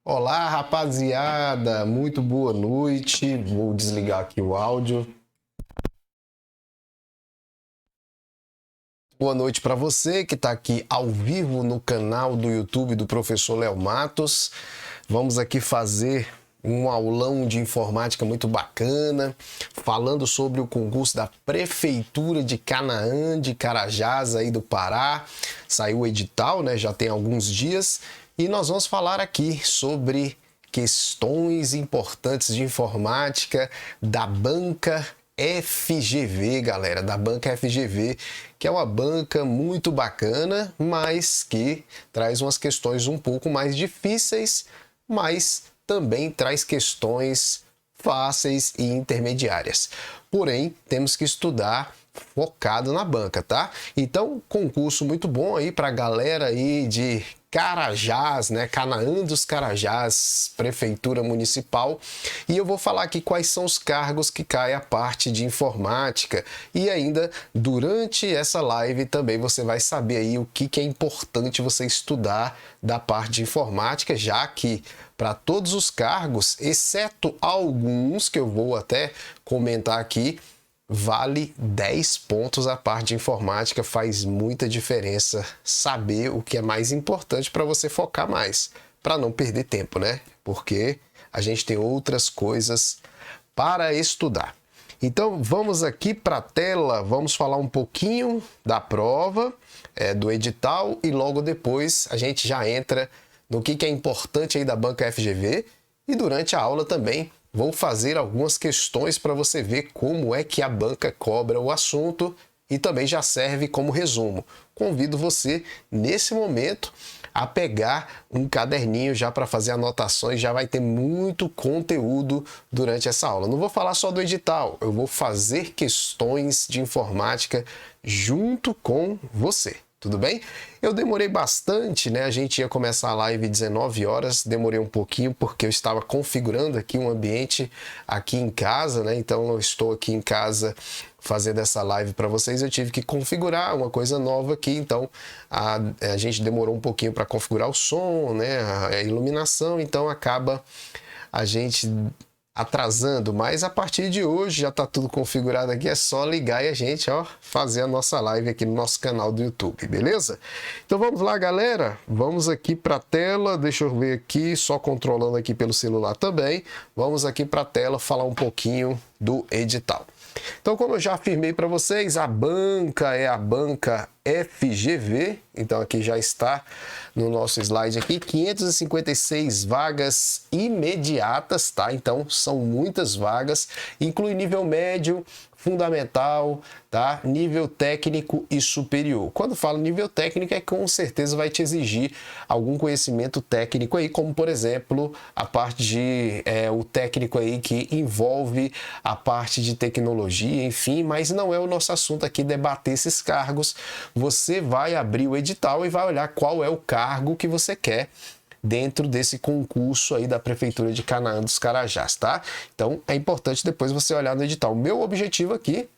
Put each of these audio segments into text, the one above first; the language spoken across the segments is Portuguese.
Olá, rapaziada, muito boa noite. Vou desligar aqui o áudio. Boa noite para você que está aqui ao vivo no canal do YouTube do Professor Léo Matos. Vamos aqui fazer um aulão de informática muito bacana, falando sobre o concurso da Prefeitura de Canaã de Carajás aí do Pará. Saiu o edital, né? Já tem alguns dias. E nós vamos falar aqui sobre questões importantes de informática da banca FGV, galera, da banca FGV, que é uma banca muito bacana, mas que traz umas questões um pouco mais difíceis, mas também traz questões fáceis e intermediárias. Porém, temos que estudar focado na banca, tá? Então, concurso muito bom aí para a galera aí de Carajás, né? Canaã dos Carajás, Prefeitura Municipal. E eu vou falar aqui quais são os cargos que caem a parte de informática. E ainda, durante essa live, também você vai saber aí o que é importante você estudar da parte de informática, já que para todos os cargos, exceto alguns que eu vou até comentar aqui, vale 10 pontos a parte de informática. Faz muita diferença saber o que é mais importante para você focar mais, para não perder tempo, né? Porque a gente tem outras coisas para estudar. Então vamos aqui para a tela, vamos falar um pouquinho da prova, do edital, e logo depois a gente já entra no que é importante aí da banca FGV, e durante a aula também vou fazer algumas questões para você ver como é que a banca cobra o assunto e também já serve como resumo. Convido você, nesse momento, a pegar um caderninho já para fazer anotações, já vai ter muito conteúdo durante essa aula. Não vou falar só do edital, eu vou fazer questões de informática junto com você. Tudo bem? Eu demorei bastante, né? A gente ia começar a live 19 horas, demorei um pouquinho porque eu estava configurando aqui um ambiente aqui em casa, né? Então eu estou aqui em casa fazendo essa live para vocês, eu tive que configurar uma coisa nova aqui, então a gente demorou um pouquinho para configurar o som, né? A iluminação, então acaba a gente atrasando, mas a partir de hoje já está tudo configurado aqui, é só ligar e a gente, ó, fazer a nossa live aqui no nosso canal do YouTube, beleza? Então vamos lá, galera, vamos aqui para a tela, deixa eu ver aqui, só controlando aqui pelo celular também, vamos aqui para a tela falar um pouquinho do edital. Então, como eu já afirmei para vocês, a banca é a banca FGV, então aqui já está no nosso slide aqui, 556 vagas imediatas, tá? Então, são muitas vagas, inclui nível médio, fundamental, tá? Nível técnico e superior. Quando falo nível técnico, com certeza vai te exigir algum conhecimento técnico aí, como por exemplo, a parte de o técnico aí que envolve a parte de tecnologia, enfim, mas não é o nosso assunto aqui debater esses cargos. Você vai abrir o edital e vai olhar qual é o cargo que você quer dentro desse concurso aí da Prefeitura de Canaã dos Carajás, tá? Então é importante depois você olhar no edital. O meu objetivo aqui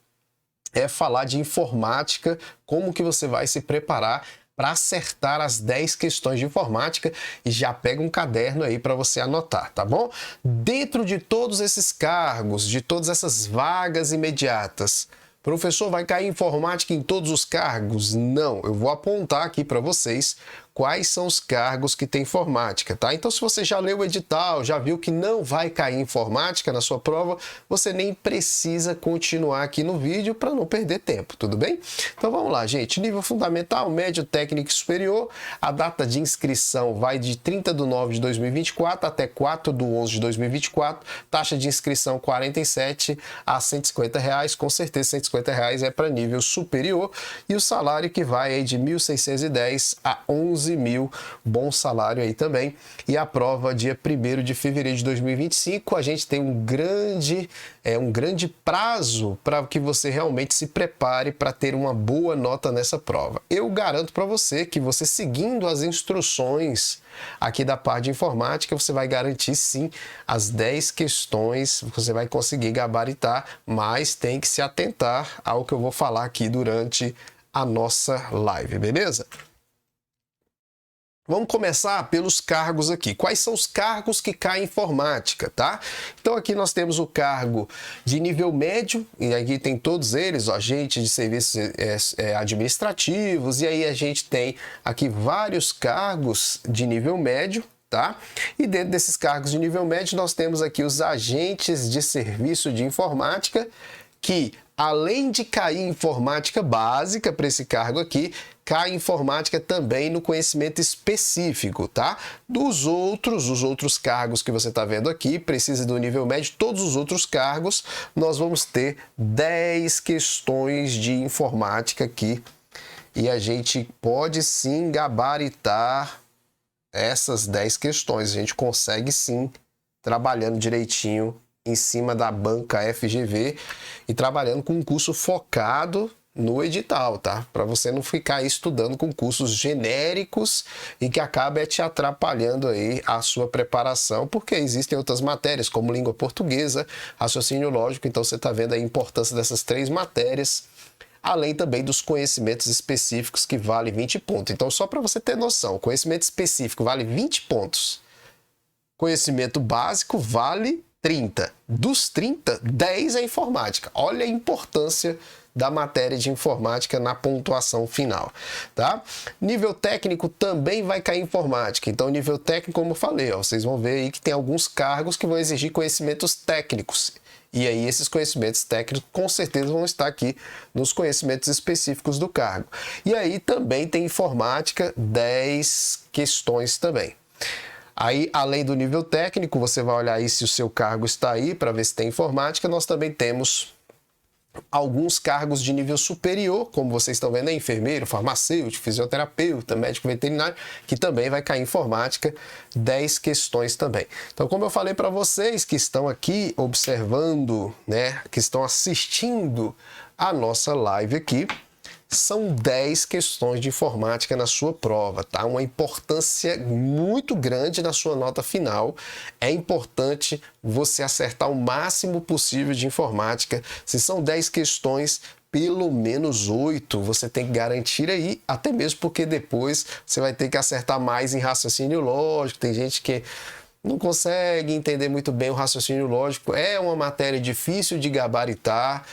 é falar de informática, como que você vai se preparar para acertar as 10 questões de informática, e já pega um caderno aí para você anotar, tá bom? Dentro de todos esses cargos, de todas essas vagas imediatas, professor, vai cair informática em todos os cargos? Não, eu vou apontar aqui para vocês quais são os cargos que tem informática, tá? Então, se você já leu o edital, já viu que não vai cair informática na sua prova, você nem precisa continuar aqui no vídeo para não perder tempo, tudo bem? Então, vamos lá, gente. Nível fundamental, médio, técnico e superior. A data de inscrição vai de 30/9 de 2024 até 4/11 de 2024. Taxa de inscrição 47 a 150 reais. Com certeza, 150 reais é para nível superior. E o salário que vai aí de 1.610 a 11 mil, bom salário aí também. E a prova dia 1º de fevereiro de 2025, a gente tem um grande prazo para que você realmente se prepare para ter uma boa nota nessa prova. Eu garanto para você que você seguindo as instruções aqui da parte de informática, você vai garantir sim as 10 questões, você vai conseguir gabaritar, mas tem que se atentar ao que eu vou falar aqui durante a nossa live, beleza? Vamos começar pelos cargos aqui. Quais são os cargos que caem em informática, tá? Então aqui nós temos o cargo de nível médio, e aqui tem todos eles, ó, agente de serviços administrativos, e aí a gente tem aqui vários cargos de nível médio, tá? E dentro desses cargos de nível médio nós temos aqui os agentes de serviço de informática, que além de cair informática básica para esse cargo aqui, cai informática também no conhecimento específico, tá? Os outros cargos que você está vendo aqui, precisa do nível médio, todos os outros cargos, nós vamos ter 10 questões de informática aqui, e a gente pode sim gabaritar essas 10 questões, a gente consegue sim, trabalhando direitinho em cima da banca FGV e trabalhando com um curso focado no edital, tá? Para você não ficar aí estudando com cursos genéricos e que acaba te atrapalhando aí a sua preparação, porque existem outras matérias como língua portuguesa, raciocínio lógico, então você está vendo a importância dessas 3 matérias, além também dos conhecimentos específicos que vale 20 pontos. Então só para você ter noção, conhecimento específico vale 20 pontos, conhecimento básico vale 30. Dos 30, 10 é informática. Olha a importância da matéria de informática na pontuação final, tá? Nível técnico também vai cair informática. Então, nível técnico, como eu falei, ó, vocês vão ver aí que tem alguns cargos que vão exigir conhecimentos técnicos. E aí, esses conhecimentos técnicos, com certeza, vão estar aqui nos conhecimentos específicos do cargo. E aí, também tem informática, 10 questões também. Aí, além do nível técnico, você vai olhar aí se o seu cargo está aí, para ver se tem informática. Nós também temos alguns cargos de nível superior, como vocês estão vendo aí, enfermeiro, farmacêutico, fisioterapeuta, médico veterinário, que também vai cair informática, 10 questões também. Então, como eu falei para vocês que estão aqui observando, né, que estão assistindo a nossa live aqui, são 10 questões de informática na sua prova, tá? Uma importância muito grande na sua nota final. É importante você acertar o máximo possível de informática. Se são 10 questões, pelo menos 8 você tem que garantir aí, até mesmo porque depois você vai ter que acertar mais em raciocínio lógico. Tem gente que não consegue entender muito bem o raciocínio lógico. É uma matéria difícil de gabaritar.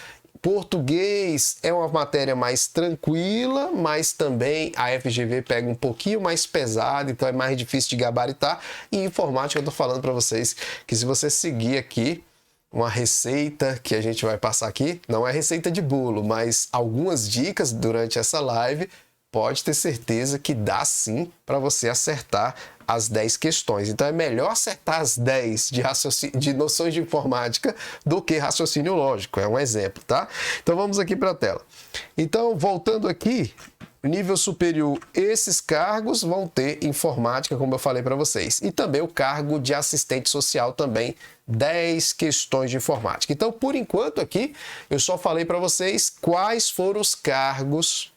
Português é uma matéria mais tranquila, mas também a FGV pega um pouquinho mais pesado, então é mais difícil de gabaritar. E informática, eu tô falando para vocês que se você seguir aqui uma receita que a gente vai passar aqui, não é receita de bolo, mas algumas dicas durante essa live, pode ter certeza que dá sim para você acertar as 10 questões. Então é melhor acertar as 10 de noções de informática do que raciocínio lógico. É um exemplo, tá? Então vamos aqui para a tela. Então, voltando aqui, nível superior, esses cargos vão ter informática, como eu falei para vocês. E também o cargo de assistente social também, 10 questões de informática. Então, por enquanto aqui, eu só falei para vocês quais foram os cargos,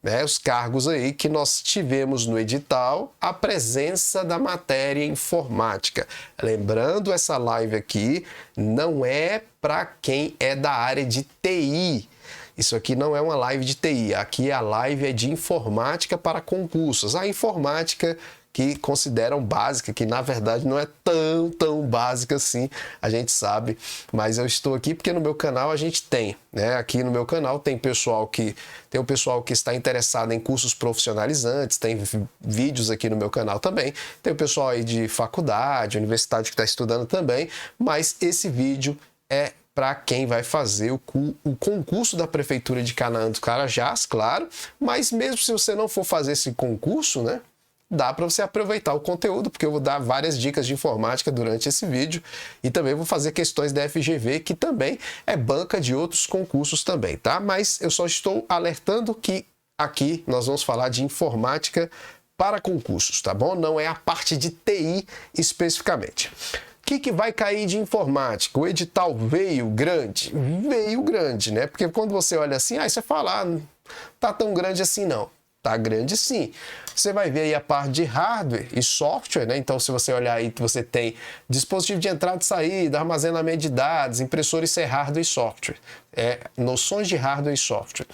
né, os cargos aí que nós tivemos no edital, a presença da matéria informática. Lembrando, essa live aqui não é para quem é da área de TI. Isso aqui não é uma live de TI, aqui a live é de informática para concursos. A informática que consideram básica, que na verdade não é tão básica assim, a gente sabe, mas eu estou aqui porque no meu canal a gente tem, né? Aqui no meu canal tem o pessoal que está interessado em cursos profissionalizantes, tem vídeos aqui no meu canal também, tem o pessoal aí de faculdade, universidade que está estudando também, mas esse vídeo é para quem vai fazer o concurso da Prefeitura de Canaã dos Carajás, claro, mas mesmo se você não for fazer esse concurso, né? Dá para você aproveitar o conteúdo, porque eu vou dar várias dicas de informática durante esse vídeo e também vou fazer questões da FGV, que também é banca de outros concursos também, tá? Mas eu só estou alertando que aqui nós vamos falar de informática para concursos, tá bom? Não é a parte de TI especificamente. O que vai cair de informática? O edital veio grande? Veio grande, né? Porque quando você olha assim, você fala, não tá tão grande assim não. Tá grande sim. Você vai ver aí a parte de hardware e software, né? Então, se você olhar aí, você tem dispositivo de entrada e saída, armazenamento de dados, impressora, isso é hardware e software. É noções de hardware e software.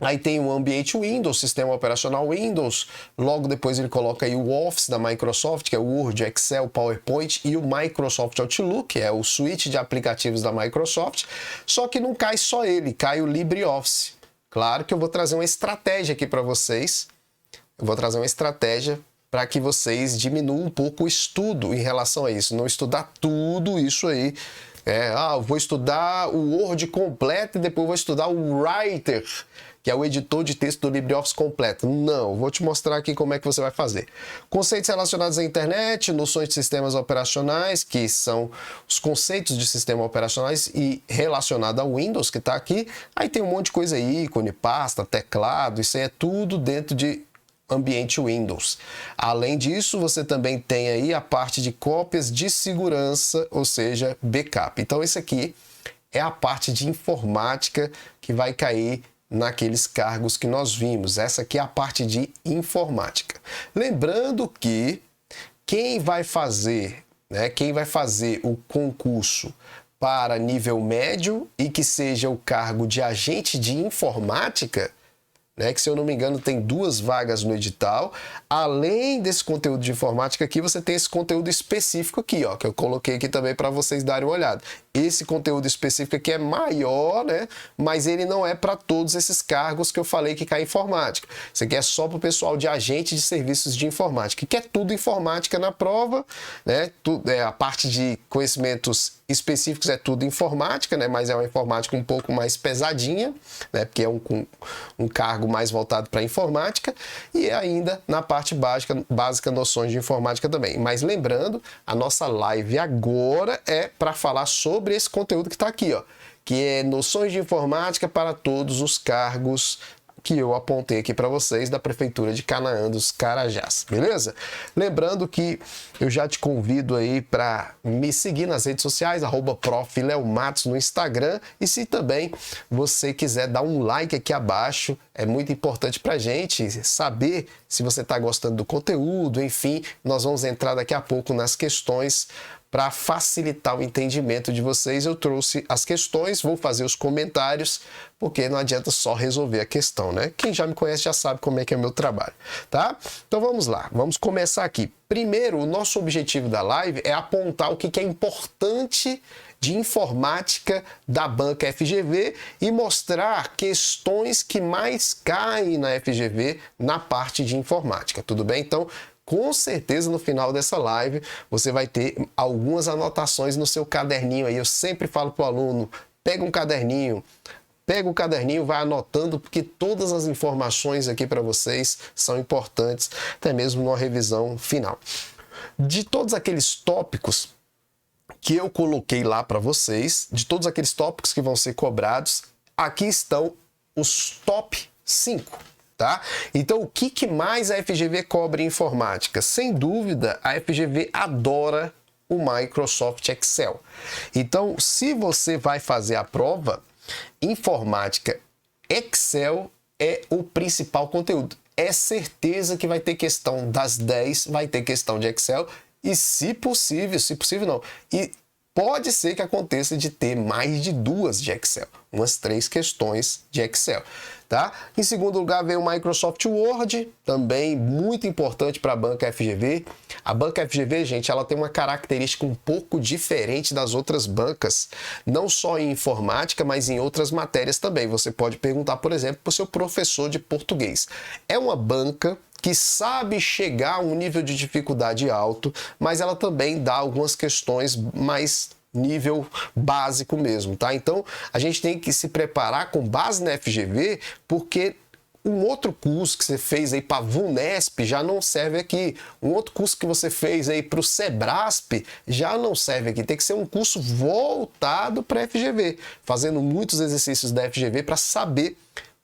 Aí tem o ambiente Windows, sistema operacional Windows, logo depois ele coloca aí o Office da Microsoft, que é o Word, Excel, PowerPoint, e o Microsoft Outlook, que é o suite de aplicativos da Microsoft, só que não cai só ele, cai o LibreOffice. Claro que eu vou trazer uma estratégia aqui para vocês, para que vocês diminuam um pouco o estudo em relação a isso, não estudar tudo isso aí. Eu vou estudar o Word completo e depois vou estudar o Writer, que é o editor de texto do LibreOffice completo. Não, vou te mostrar aqui como é que você vai fazer. Conceitos relacionados à internet, noções de sistemas operacionais, que são os conceitos de sistemas operacionais e relacionado ao Windows, que está aqui. Aí tem um monte de coisa aí, ícone, pasta, teclado, isso aí é tudo dentro de ambiente Windows. Além disso, você também tem aí a parte de cópias de segurança, ou seja, backup. Então, esse aqui é a parte de informática que vai cair naqueles cargos que nós vimos. Essa aqui é a parte de informática. Lembrando que quem vai fazer o concurso para nível médio e que seja o cargo de agente de informática, que se eu não me engano tem 2 vagas no edital. Além desse conteúdo de informática aqui, você tem esse conteúdo específico aqui, que eu coloquei aqui também para vocês darem uma olhada. Esse conteúdo específico aqui é maior, mas ele não é para todos esses cargos que eu falei que cai em informática. Isso aqui é só para o pessoal de agente de serviços de informática, que é tudo informática na prova, a parte de conhecimentos específicos é tudo informática, mas é uma informática um pouco mais pesadinha, porque é um cargo mais voltado para informática, e ainda na parte básica noções de informática também. Mas lembrando, a nossa live agora é para falar sobre esse conteúdo que está aqui, que é noções de informática para todos os cargos que eu apontei aqui para vocês da Prefeitura de Canaã dos Carajás, beleza? Lembrando que eu já te convido aí para me seguir nas redes sociais, @profleomatos no Instagram, e se também você quiser dar um like aqui abaixo, é muito importante para a gente saber se você está gostando do conteúdo, enfim, nós vamos entrar daqui a pouco nas questões. Para facilitar o entendimento de vocês, eu trouxe as questões, vou fazer os comentários, porque não adianta só resolver a questão, Quem já me conhece já sabe como é que é o meu trabalho, tá? Então vamos lá, vamos começar aqui. Primeiro, o nosso objetivo da live é apontar o que é importante de informática da banca FGV e mostrar questões que mais caem na FGV na parte de informática, tudo bem? Então, com certeza no final dessa live você vai ter algumas anotações no seu caderninho aí. Eu sempre falo para o aluno, pega o caderninho, vai anotando, porque todas as informações aqui para vocês são importantes, até mesmo numa revisão final. De todos aqueles tópicos que eu coloquei lá para vocês, de todos aqueles tópicos que vão ser cobrados, aqui estão os top 5. Tá? Então, o que mais a FGV cobra em informática? Sem dúvida, a FGV adora o Microsoft Excel. Então, se você vai fazer a prova, informática, Excel é o principal conteúdo. É certeza que vai ter questão das 10, vai ter questão de Excel, e se possível não, e pode ser que aconteça de ter mais de 2 de Excel, umas 3 questões de Excel, tá? Em segundo lugar vem o Microsoft Word, também muito importante para a banca FGV. A banca FGV, gente, ela tem uma característica um pouco diferente das outras bancas, não só em informática, mas em outras matérias também. Você pode perguntar, por exemplo, para o seu professor de português. É uma banca que sabe chegar a um nível de dificuldade alto, mas ela também dá algumas questões mais nível básico mesmo, tá? Então, a gente tem que se preparar com base na FGV, porque um outro curso que você fez aí para a VUNESP já não serve aqui. Um outro curso que você fez aí para o SEBRASP já não serve aqui. Tem que ser um curso voltado para a FGV, fazendo muitos exercícios da FGV para saber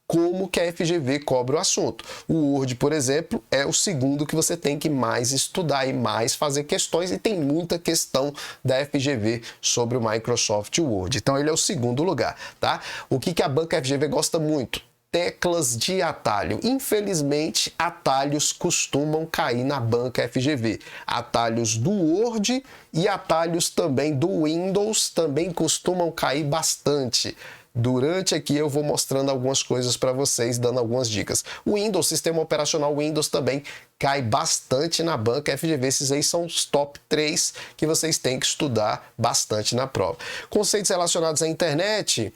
como que a FGV cobra o assunto. O Word, por exemplo, é o segundo que você tem que mais estudar e mais fazer questões, e tem muita questão da FGV sobre o Microsoft Word. Então ele é o segundo lugar, tá? O que a banca FGV gosta muito? Teclas de atalho. Infelizmente, atalhos costumam cair na banca FGV. Atalhos do Word e atalhos também do Windows também costumam cair bastante. Durante aqui eu vou mostrando algumas coisas para vocês, dando algumas dicas. O Windows, sistema operacional Windows também cai bastante na banca FGV. Esses aí são os top 3 que vocês têm que estudar bastante na prova. Conceitos relacionados à internet,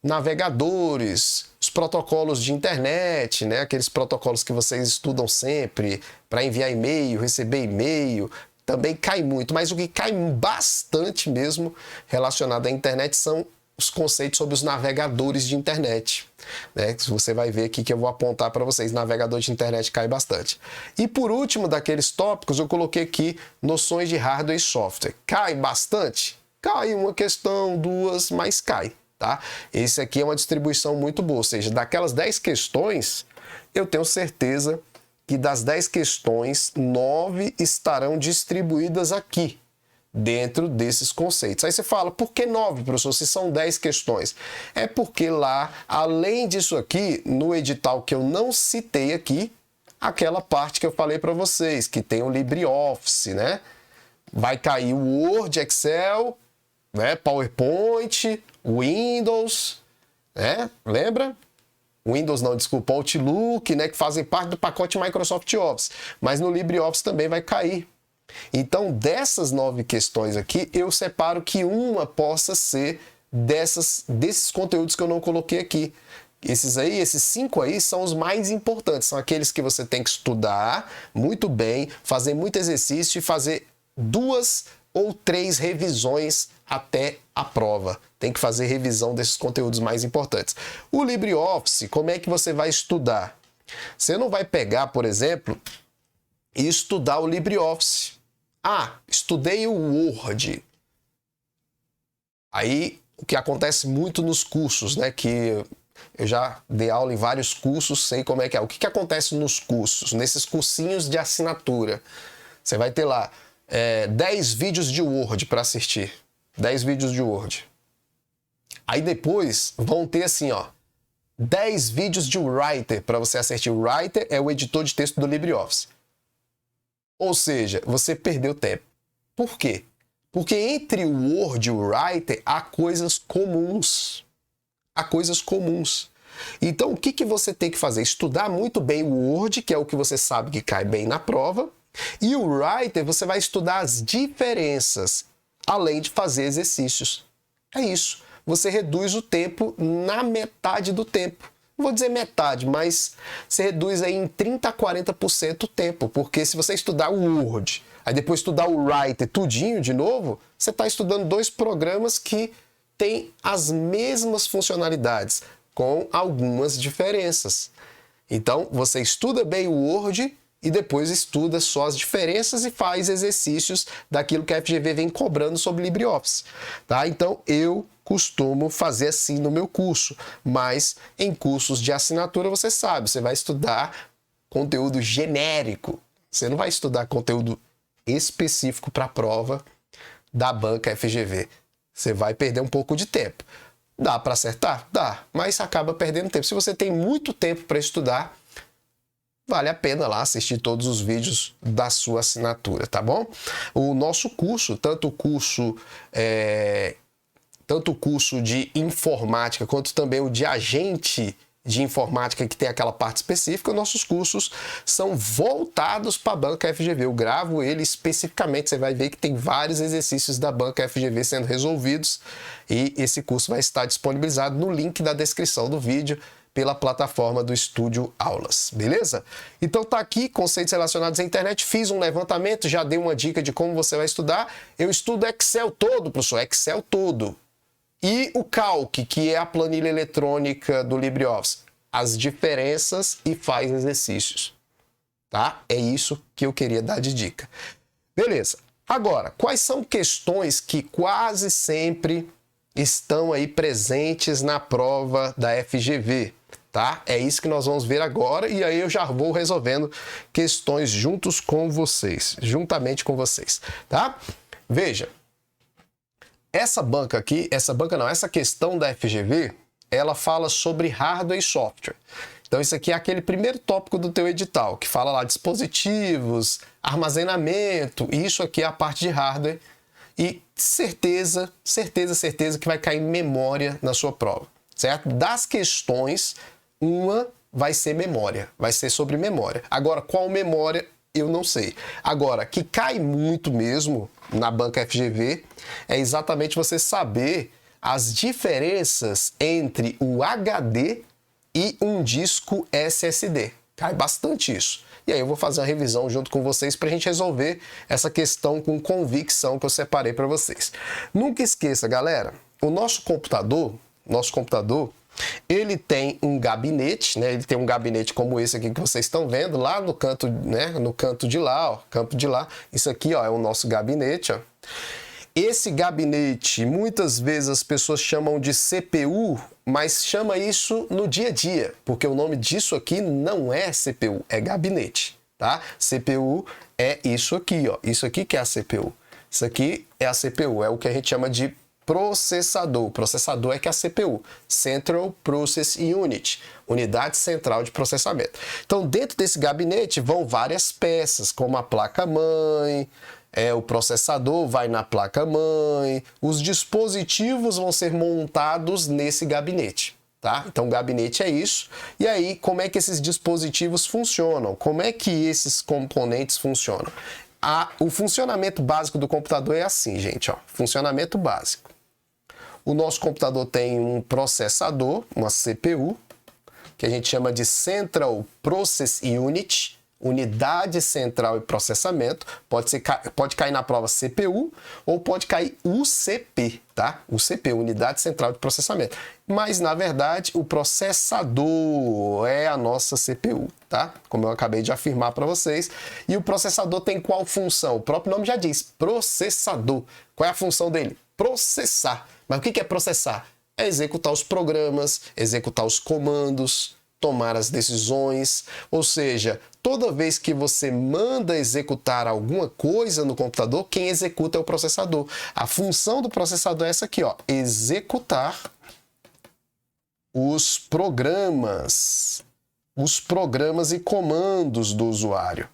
navegadores, os protocolos de internet, né? Aqueles protocolos que vocês estudam sempre para enviar e-mail, receber e-mail, também cai muito. Mas o que cai bastante mesmo relacionado à internet são os conceitos sobre os navegadores de internet, né? Você vai ver aqui que eu vou apontar para vocês, navegador de internet cai bastante. E por último daqueles tópicos, eu coloquei aqui noções de hardware e software. Cai bastante? Cai uma questão, duas, mas cai, tá? Esse aqui é uma distribuição muito boa, ou seja, daquelas 10 questões, eu tenho certeza que das 10 questões, 9 estarão distribuídas aqui, dentro desses conceitos. Aí você fala, por que 9, professor, se são 10 questões? É porque lá, além disso aqui, no edital que eu não citei aqui, aquela parte que eu falei para vocês, que tem o LibreOffice, né? Vai cair o Word, Excel, né? PowerPoint, Windows, né? Lembra? Windows não, desculpa, Outlook, né? Que fazem parte do pacote Microsoft Office. Mas no LibreOffice também vai cair. Então, dessas 9 questões aqui, eu separo que uma possa ser desses conteúdos que eu não coloquei aqui. Esses 5 aí são os mais importantes, são aqueles que você tem que estudar muito bem, fazer muito exercício e fazer 2 ou 3 revisões até a prova. Tem que fazer revisão desses conteúdos mais importantes. O LibreOffice, como é que você vai estudar? Você não vai pegar, por exemplo, e estudar o LibreOffice. Ah, estudei o Word. Aí, o que acontece muito nos cursos, né? Que eu já dei aula em vários cursos, sei como é que é. O que acontece nos cursos, nesses cursinhos de assinatura? Você vai ter lá 10 vídeos de Word para assistir. 10 vídeos de Word. Aí depois vão ter assim, ó, 10 vídeos de Writer para você assistir. O Writer é o editor de texto do LibreOffice. Ou seja, você perdeu tempo. Por quê? Porque entre o Word e o Writer há coisas comuns. Há coisas comuns. Então, o que você tem que fazer? Estudar muito bem o Word, que é o que você sabe que cai bem na prova. E o Writer, você vai estudar as diferenças, além de fazer exercícios. É isso. Você reduz o tempo na metade do tempo. Não vou dizer metade, mas você reduz aí em 30% a 40% o tempo, porque se você estudar o Word, aí depois estudar o Writer tudinho de novo, você está estudando 2 programas que têm as mesmas funcionalidades, com algumas diferenças. Então, você estuda bem o Word e depois estuda só as diferenças e faz exercícios daquilo que a FGV vem cobrando sobre LibreOffice, tá? Então, eu costumo fazer assim no meu curso, mas em cursos de assinatura você sabe, você vai estudar conteúdo genérico, você não vai estudar conteúdo específico para a prova da banca FGV. Você vai perder um pouco de tempo. Dá para acertar? Dá, mas acaba perdendo tempo. Se você tem muito tempo para estudar, vale a pena lá assistir todos os vídeos da sua assinatura, tá bom? O nosso curso, tanto o curso de informática quanto também o de agente de informática, que tem aquela parte específica, nossos cursos são voltados para a banca FGV. Eu gravo ele especificamente, você vai ver que tem vários exercícios da banca FGV sendo resolvidos e esse curso vai estar disponibilizado no link da descrição do vídeo pela plataforma do Estúdio Aulas, beleza? Então tá aqui, conceitos relacionados à internet, fiz um levantamento, já dei uma dica de como você vai estudar. Eu estudo Excel todo, professor, Excel todo. E o Calc, que é a planilha eletrônica do LibreOffice, as diferenças e faz exercícios, tá? É isso que eu queria dar de dica. Beleza. Agora, quais são questões que quase sempre estão aí presentes na prova da FGV, tá? É isso que nós vamos ver agora e aí eu já vou resolvendo questões juntamente com vocês, tá? Veja. Essa questão da FGV, ela fala sobre hardware e software. Então isso aqui é aquele primeiro tópico do teu edital, que fala lá dispositivos, armazenamento, e isso aqui é a parte de hardware. E certeza que vai cair memória na sua prova. certo? Das questões, uma vai ser memória, vai ser sobre memória. Agora, qual memória, eu não sei. Agora, que cai muito mesmo na banca FGV é exatamente você saber as diferenças entre o HD e um disco SSD. Cai bastante isso. E aí eu vou fazer uma revisão junto com vocês para a gente resolver essa questão com convicção que eu separei para vocês. Nunca esqueça, galera, o nosso computador, ele tem um gabinete, né? Ele tem um gabinete como esse aqui que vocês estão vendo, lá no canto, né? No canto de lá, ó, campo de lá. Isso aqui, ó, é o nosso gabinete, ó. Esse gabinete, muitas vezes as pessoas chamam de CPU, mas chama isso no dia a dia, porque o nome disso aqui não é CPU, é gabinete, tá? CPU é isso aqui, ó. Isso aqui que é a CPU. Isso aqui é a CPU, é o que a gente chama de processador. O processador é que é a CPU, Central Process Unit, unidade central de processamento. Então, dentro desse gabinete vão várias peças, como a placa-mãe, o processador vai na placa-mãe, os dispositivos vão ser montados nesse gabinete, tá? Então, o gabinete é isso. E aí, como é que esses dispositivos funcionam? Como é que esses componentes funcionam? O funcionamento básico do computador é assim, gente, ó. Funcionamento básico. O nosso computador tem um processador, uma CPU, que a gente chama de Central Process Unit, unidade central de processamento. Pode cair na prova CPU ou pode cair UCP, tá? UCP, unidade central de processamento. Mas, na verdade, o processador é a nossa CPU, tá? Como eu acabei de afirmar para vocês. E o processador tem qual função? O próprio nome já diz, processador. Qual é a função dele? Processar. Mas o que é processar? É executar os programas, executar os comandos, tomar as decisões, ou seja, toda vez que você manda executar alguma coisa no computador, quem executa é o processador. A função do processador é essa aqui, ó, executar os programas e comandos do usuário.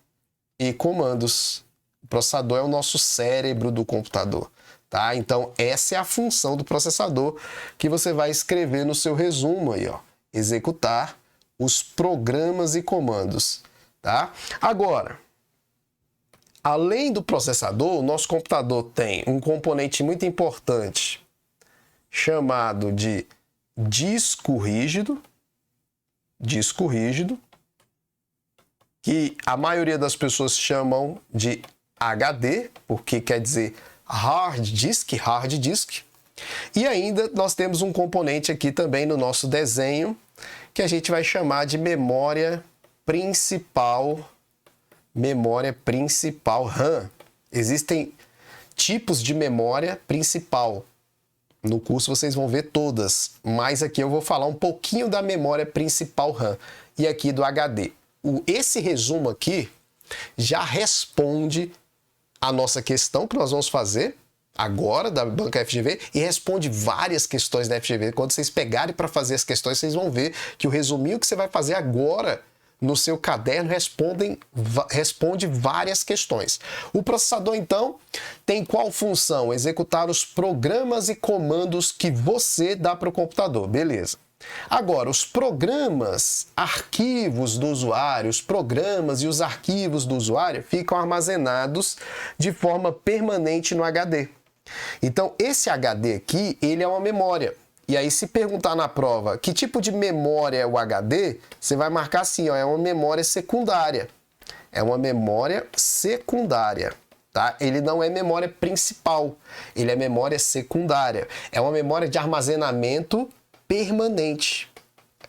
E comandos. O processador é o nosso cérebro do computador. Tá? Então, essa é a função do processador que você vai escrever no seu resumo aí, ó. Executar os programas e comandos, tá? Agora, além do processador, o nosso computador tem um componente muito importante chamado de disco rígido, que a maioria das pessoas chamam de HD, porque quer dizer hard disk. E ainda nós temos um componente aqui também no nosso desenho que a gente vai chamar de memória principal RAM. Existem tipos de memória principal. No curso vocês vão ver todas, mas aqui eu vou falar um pouquinho da memória principal RAM e aqui do HD. Esse resumo aqui já responde a nossa questão que nós vamos fazer agora da banca FGV e responde várias questões da FGV. Quando vocês pegarem para fazer as questões, vocês vão ver que o resuminho que você vai fazer agora no seu caderno responde várias questões. O processador, então, tem qual função? Executar os programas e comandos que você dá para o computador, beleza. Agora, os programas, arquivos do usuário, os programas e os arquivos do usuário ficam armazenados de forma permanente no HD. Então, esse HD aqui, ele é uma memória. E aí, se perguntar na prova que tipo de memória é o HD, você vai marcar assim, ó, é uma memória secundária. É uma memória secundária, tá? Ele não é memória principal, ele é memória secundária. É uma memória de armazenamento permanente.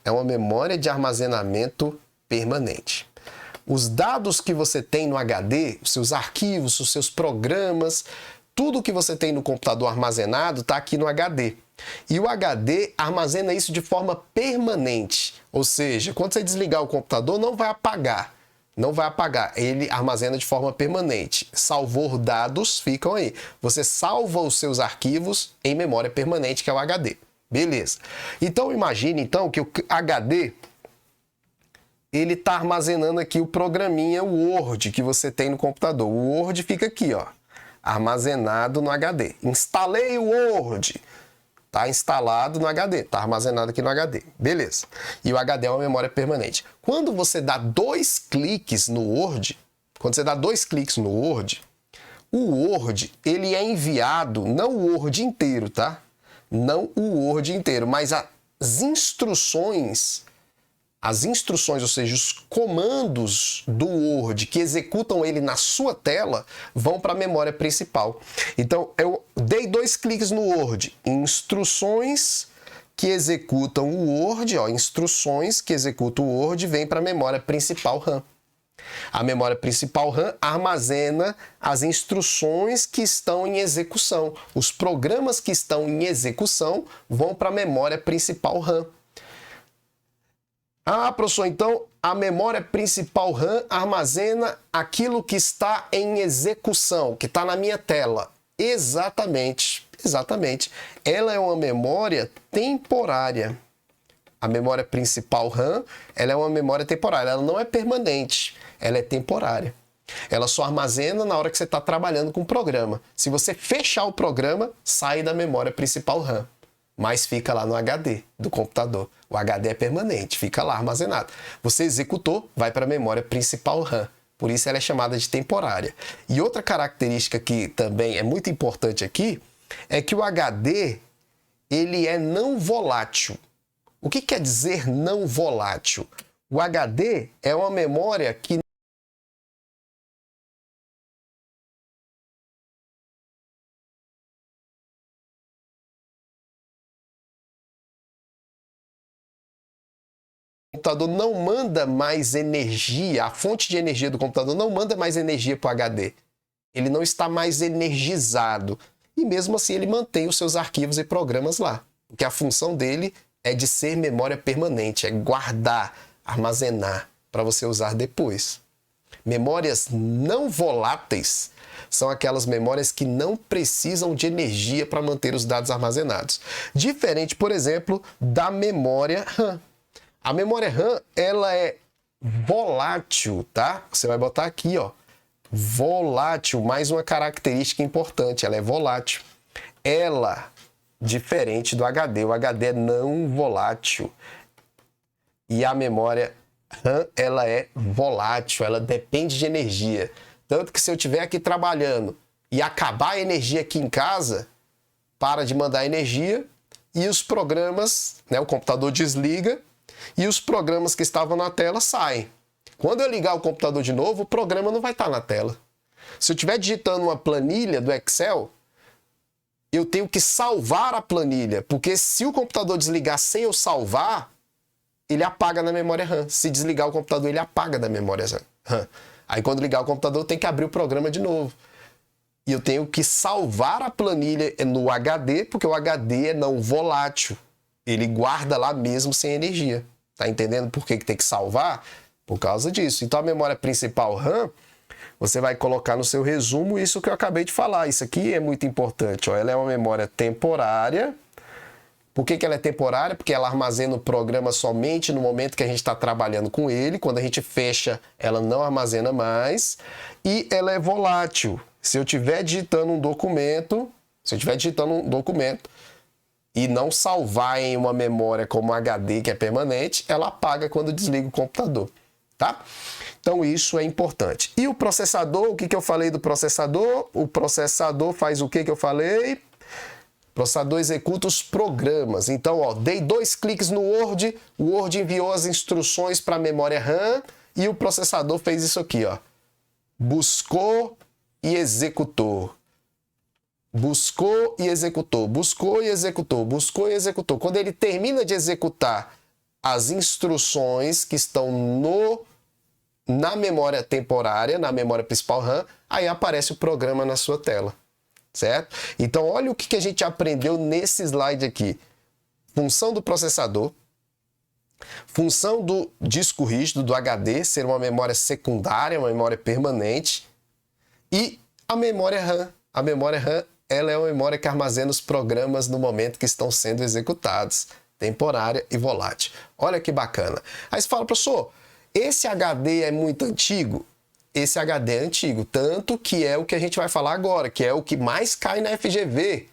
É uma memória de armazenamento permanente. Os dados que você tem no HD, os seus arquivos, os seus programas, tudo que você tem no computador armazenado está aqui no HD. E o HD armazena isso de forma permanente. Ou seja, quando você desligar o computador, não vai apagar. Não vai apagar. Ele armazena de forma permanente. Salvou dados, ficam aí. Você salva os seus arquivos em memória permanente, que é o HD. Beleza. Então, imagine então que o HD ele está armazenando aqui o programinha Word que você tem no computador. O Word fica aqui, ó, armazenado no HD. Instalei o Word. Está instalado no HD, está armazenado aqui no HD. Beleza. E o HD é uma memória permanente. Quando você dá 2 cliques no Word, o Word, ele é enviado, não o Word inteiro, tá? Não o Word inteiro, mas as instruções, ou seja, os comandos do Word que executam ele na sua tela, vão para a memória principal. Então, eu dei 2 cliques no Word, instruções que executam o Word, instruções que executam o Word, vem para a memória principal RAM. A memória principal RAM armazena as instruções que estão em execução. Os programas que estão em execução vão para a memória principal RAM. Ah, professor, então a memória principal RAM armazena aquilo que está em execução, que está na minha tela. Exatamente. Ela é uma memória temporária. A memória principal RAM, ela é uma memória temporária, ela não é permanente, ela é temporária. Ela só armazena na hora que você está trabalhando com o programa. Se você fechar o programa, sai da memória principal RAM, mas fica lá no HD do computador. O HD é permanente, fica lá armazenado. Você executou, vai para a memória principal RAM. Por isso ela é chamada de temporária. E outra característica que também é muito importante aqui é que o HD, ele é não volátil. O que quer dizer não volátil? O HD é uma memória que o computador não manda mais energia, a fonte de energia do computador não manda mais energia para o HD. Ele não está mais energizado. E mesmo assim ele mantém os seus arquivos e programas lá. Porque a função dele é de ser memória permanente, é guardar, armazenar, para você usar depois. Memórias não voláteis são aquelas memórias que não precisam de energia para manter os dados armazenados. Diferente, por exemplo, da memória RAM. A memória RAM, ela é volátil, tá? Você vai botar aqui, volátil, mais uma característica importante, ela é volátil. Ela, diferente do HD, o HD é não volátil. E a memória RAM, ela é volátil, ela depende de energia. Tanto que se eu estiver aqui trabalhando e acabar a energia aqui em casa, para de mandar energia e os programas, o computador desliga e os programas que estavam na tela saem. Quando eu ligar o computador de novo, o programa não vai estar na tela. Se eu estiver digitando uma planilha do Excel, eu tenho que salvar a planilha, porque se o computador desligar sem eu salvar, ele apaga na memória RAM. Se desligar o computador, ele apaga da memória RAM. Aí quando ligar o computador, tem que abrir o programa de novo. E eu tenho que salvar a planilha no HD, porque o HD é não volátil. Ele guarda lá mesmo sem energia. Tá entendendo por que tem que salvar? Por causa disso. Então a memória principal RAM, você vai colocar no seu resumo isso que eu acabei de falar. Isso aqui é muito importante. Ela é uma memória temporária. Por que ela é temporária? Porque ela armazena o programa somente no momento que a gente está trabalhando com ele. Quando a gente fecha, ela não armazena mais. E ela é volátil. Se eu estiver digitando um documento, e não salvar em uma memória como HD, que é permanente, ela apaga quando desliga o computador, tá? Então isso é importante. E o processador, o que eu falei do processador? O processador faz o que eu falei? O processador executa os programas. Então, dei 2 cliques no Word, o Word enviou as instruções para a memória RAM e o processador fez isso aqui, buscou e executou. Buscou e executou, buscou e executou, buscou e executou. Quando ele termina de executar as instruções que estão na memória temporária, na memória principal RAM, aí aparece o programa na sua tela, certo? Então, olha o que a gente aprendeu nesse slide aqui. Função do processador, função do disco rígido, do HD, ser uma memória secundária, uma memória permanente, e a memória RAM. A memória RAM, ela é uma memória que armazena os programas no momento que estão sendo executados, temporária e volátil. Olha que bacana. Aí você fala, professor, esse HD é muito antigo? Esse HD é antigo, tanto que é o que a gente vai falar agora, que é o que mais cai na FGV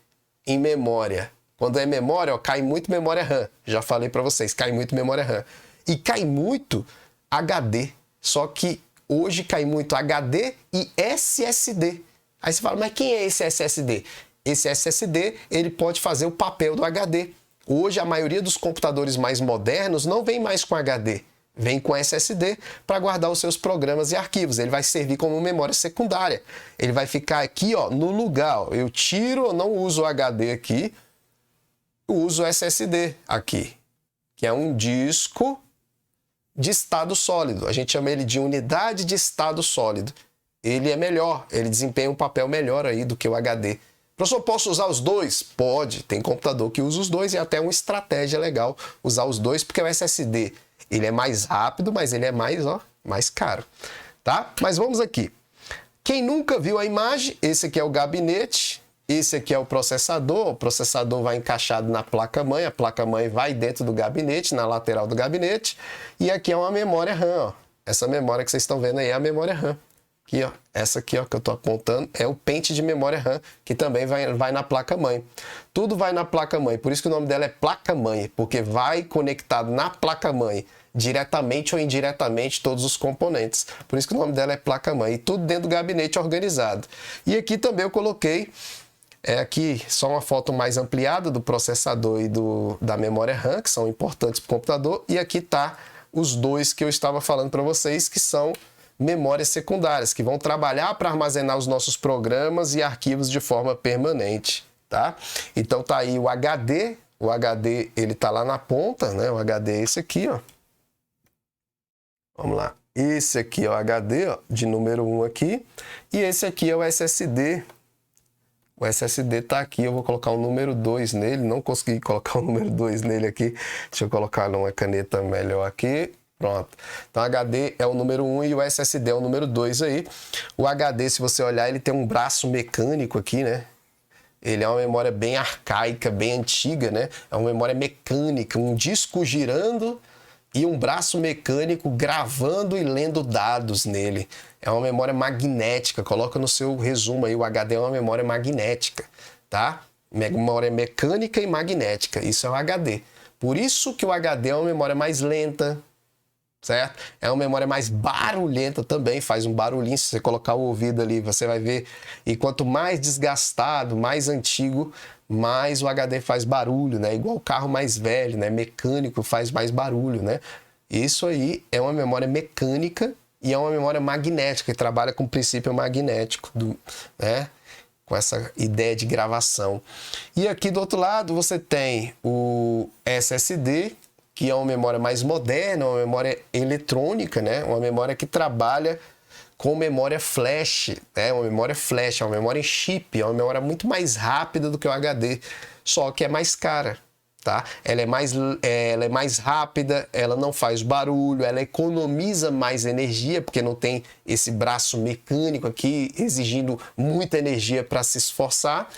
em memória. Quando é memória, ó, cai muito memória RAM. Já falei para vocês, cai muito memória RAM. E cai muito HD. Só que hoje cai muito HD e SSD. Aí você fala, mas quem é esse SSD? Esse SSD, ele pode fazer o papel do HD. Hoje, a maioria dos computadores mais modernos não vem mais com HD. Vem com SSD para guardar os seus programas e arquivos. Ele vai servir como memória secundária. Ele vai ficar aqui, ó, no lugar. Ó. Eu tiro ou não uso o HD aqui, eu uso o SSD aqui, que é um disco de estado sólido. A gente chama ele de unidade de estado sólido. Ele é melhor, ele desempenha um papel melhor aí do que o HD. Professor, posso usar os dois? Pode, tem computador que usa os dois e é até uma estratégia legal usar os dois, porque o SSD, ele é mais rápido, mas ele é mais, ó, mais caro, tá? Mas vamos aqui. Quem nunca viu a imagem, esse aqui é o gabinete, esse aqui é o processador vai encaixado na placa-mãe, a placa-mãe vai dentro do gabinete, na lateral do gabinete, e aqui é uma memória RAM, ó. Essa memória que vocês estão vendo aí é a memória RAM. Aqui, ó, essa aqui, ó, que eu estou apontando é o pente de memória RAM, que também vai na placa-mãe. Tudo vai na placa-mãe, por isso que o nome dela é placa-mãe, porque vai conectado na placa-mãe, diretamente ou indiretamente, todos os componentes. Por isso que o nome dela é placa-mãe, e tudo dentro do gabinete organizado. E aqui também eu coloquei, aqui só uma foto mais ampliada do processador e da memória RAM, que são importantes para o computador, e aqui tá os dois que eu estava falando para vocês, que são memórias secundárias, que vão trabalhar para armazenar os nossos programas e arquivos de forma permanente, tá? Então tá aí o HD ele tá lá na ponta, né? O HD é esse aqui, ó. Vamos lá. Esse aqui é o HD, ó, de número 1 aqui, e esse aqui é o SSD. O SSD tá aqui, eu vou colocar o número 2 nele, não consegui colocar o número 2 nele aqui. Deixa eu colocar numa caneta melhor aqui. Pronto. Então, o HD é o número 1 e o SSD é o número 2 aí. O HD, se você olhar, ele tem um braço mecânico aqui, né? Ele é uma memória bem arcaica, bem antiga, né? É uma memória mecânica, um disco girando e um braço mecânico gravando e lendo dados nele. É uma memória magnética. Coloca no seu resumo aí, o HD é uma memória magnética, tá? Memória mecânica e magnética. Isso é o HD. Por isso que o HD é uma memória mais lenta, certo? É uma memória mais barulhenta também, faz um barulhinho, se você colocar o ouvido ali, você vai ver, e quanto mais desgastado, mais antigo, mais o HD faz barulho, né? Igual o carro mais velho, né? Mecânico faz mais barulho, né? Isso aí é uma memória mecânica e é uma memória magnética, que trabalha com o princípio magnético, né? Com essa ideia de gravação. E aqui do outro lado você tem o SSD, que é uma memória mais moderna, uma memória eletrônica, né? Uma memória que trabalha com memória flash, né? Uma memória flash, uma memória em chip, é uma memória muito mais rápida do que o HD, só que é mais cara, tá? Ela é mais rápida, ela não faz barulho, ela economiza mais energia, porque não tem esse braço mecânico aqui exigindo muita energia para se esforçar,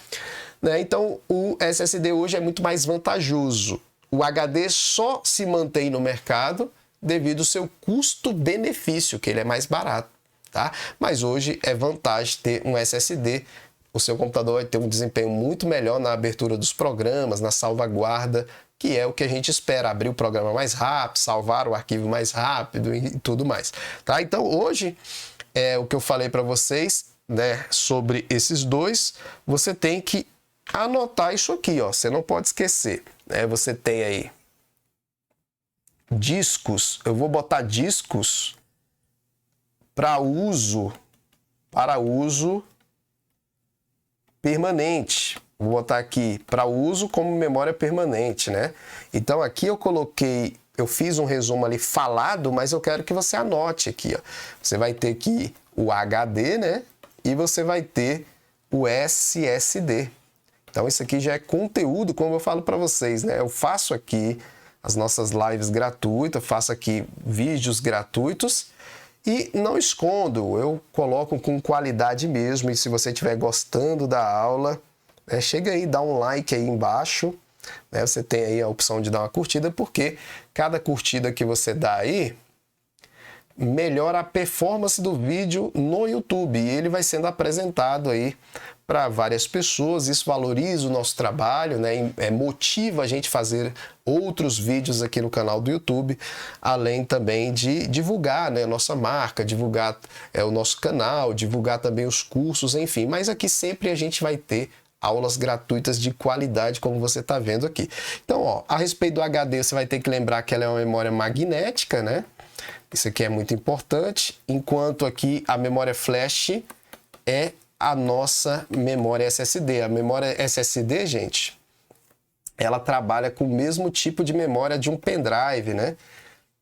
né? Então, o SSD hoje é muito mais vantajoso. O HD só se mantém no mercado devido ao seu custo-benefício, que ele é mais barato, tá? Mas hoje é vantagem ter um SSD. O seu computador vai ter um desempenho muito melhor na abertura dos programas, na salvaguarda, que é o que a gente espera, abrir o programa mais rápido, salvar o arquivo mais rápido e tudo mais, tá? Então hoje, o que eu falei para vocês, né, sobre esses dois, você tem que anotar isso aqui, ó, você não pode esquecer. Você tem aí discos, eu vou botar discos para uso permanente. Vou botar aqui para uso como memória permanente, né? Então aqui eu fiz um resumo ali falado, mas eu quero que você anote aqui, ó. Você vai ter aqui o HD, né? E você vai ter o SSD. Então isso aqui já é conteúdo, como eu falo para vocês, né? Eu faço aqui as nossas lives gratuitas, faço aqui vídeos gratuitos e não escondo, eu coloco com qualidade mesmo. E se você estiver gostando da aula, chega aí, dá um like aí embaixo, né? Você tem aí a opção de dar uma curtida, porque cada curtida que você dá aí melhora a performance do vídeo no YouTube e ele vai sendo apresentado aí para várias pessoas, isso valoriza o nosso trabalho, né? Motiva a gente a fazer outros vídeos aqui no canal do YouTube, além também de divulgar, né, a nossa marca, divulgar o nosso canal, divulgar também os cursos, enfim. Mas aqui sempre a gente vai ter aulas gratuitas de qualidade, como você está vendo aqui. Então, ó, a respeito do HD, você vai ter que lembrar que ela é uma memória magnética, né? Isso aqui é muito importante, enquanto aqui a memória flash é a nossa memória SSD. A memória SSD, gente, ela trabalha com o mesmo tipo de memória de um pendrive, né?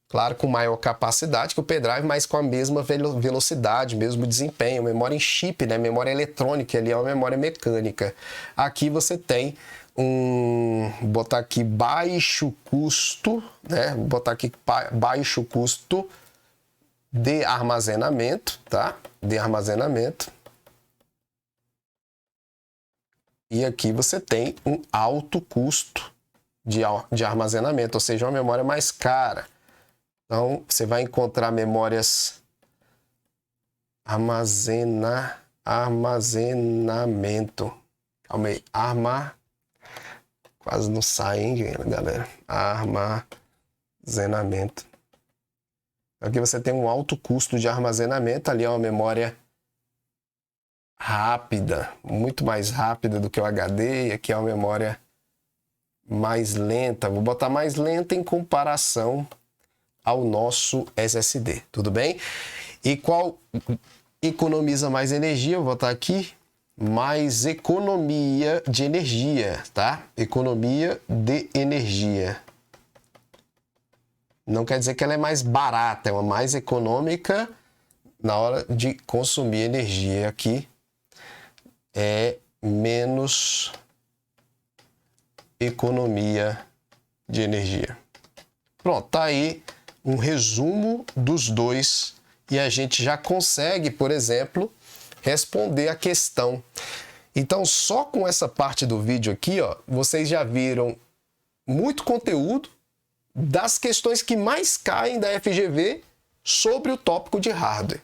Claro, com maior capacidade que o pendrive, mas com a mesma velocidade, mesmo desempenho. Memória em chip, né? Memória eletrônica, ali é uma memória mecânica. Aqui você tem vou botar aqui baixo custo, né? Vou botar aqui baixo custo de armazenamento, tá? De armazenamento. E aqui você tem um alto custo de armazenamento, ou seja, uma memória mais cara. Então, você vai encontrar memórias armazenamento. Calma aí. Quase não sai, hein, galera? Armazenamento. Aqui você tem um alto custo de armazenamento. Ali é uma memória rápida, muito mais rápida do que o HD. E aqui é uma memória mais lenta. Vou botar mais lenta em comparação ao nosso SSD, tudo bem? E qual economiza mais energia? Eu vou botar aqui mais economia de energia, tá? Economia de energia. Não quer dizer que ela é mais barata, é uma mais econômica na hora de consumir energia. Aqui é menos economia de energia. Pronto, tá aí um resumo dos dois e a gente já consegue, por exemplo, responder a questão. Então, só com essa parte do vídeo aqui, ó, vocês já viram muito conteúdo das questões que mais caem da FGV sobre o tópico de hardware.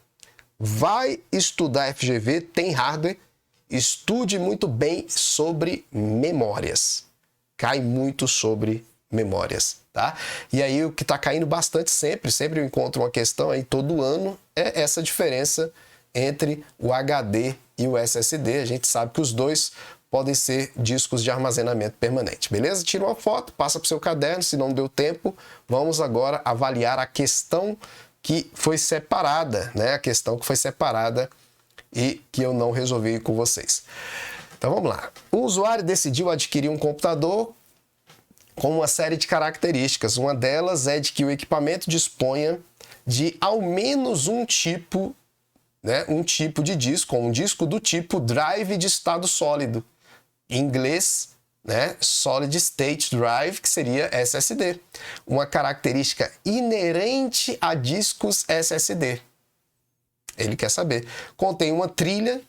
Vai estudar FGV, tem hardware, estude muito bem sobre memórias. Cai muito sobre memórias, tá? E aí o que está caindo bastante sempre eu encontro uma questão aí todo ano, é essa diferença entre o HD e o SSD. A gente sabe que os dois podem ser discos de armazenamento permanente, beleza? Tira uma foto, passa para o seu caderno, se não deu tempo, vamos agora avaliar a questão que foi separada, né? A questão que foi separada e que eu não resolvi com vocês. Então vamos lá. O usuário decidiu adquirir um computador com uma série de características. Uma delas é de que o equipamento disponha de ao menos um tipo, né, um tipo de disco, um disco do tipo drive de estado sólido. Em inglês, né, Solid State Drive, que seria SSD. Uma característica inerente a discos SSD. Ele quer saber. Contém uma trilha.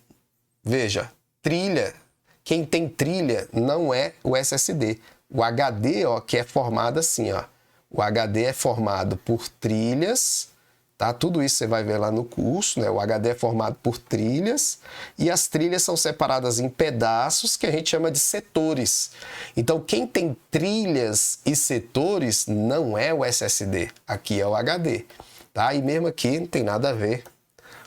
Veja, trilha. Quem tem trilha não é o SSD. O HD, ó, que é formado assim, ó. O HD é formado por trilhas, tá? Tudo isso você vai ver lá no curso, né? O HD é formado por trilhas e as trilhas são separadas em pedaços que a gente chama de setores. Então, quem tem trilhas e setores não é o SSD. Aqui é o HD, tá? E mesmo aqui não tem nada a ver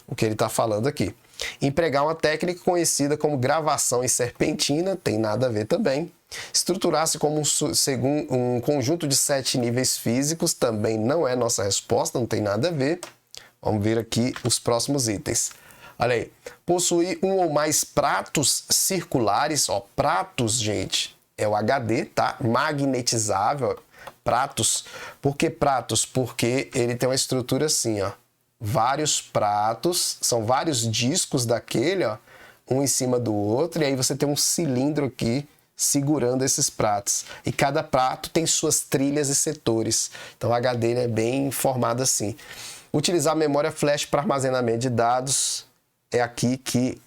o que ele está falando aqui. Empregar uma técnica conhecida como gravação em serpentina, tem nada a ver também. Estruturar-se como um conjunto de 7 níveis físicos, também não é nossa resposta, não tem nada a ver. Vamos ver aqui os próximos itens. Olha aí. Possuir um ou mais pratos circulares, ó, pratos, gente, é o HD, tá? Magnetizável, pratos. Por que pratos? Porque ele tem uma estrutura assim, ó. Vários pratos, são vários discos daquele, ó, um em cima do outro, e aí você tem um cilindro aqui segurando esses pratos. E cada prato tem suas trilhas e setores. Então o HD é bem formado assim. Utilizar memória flash para armazenamento de dados é aqui que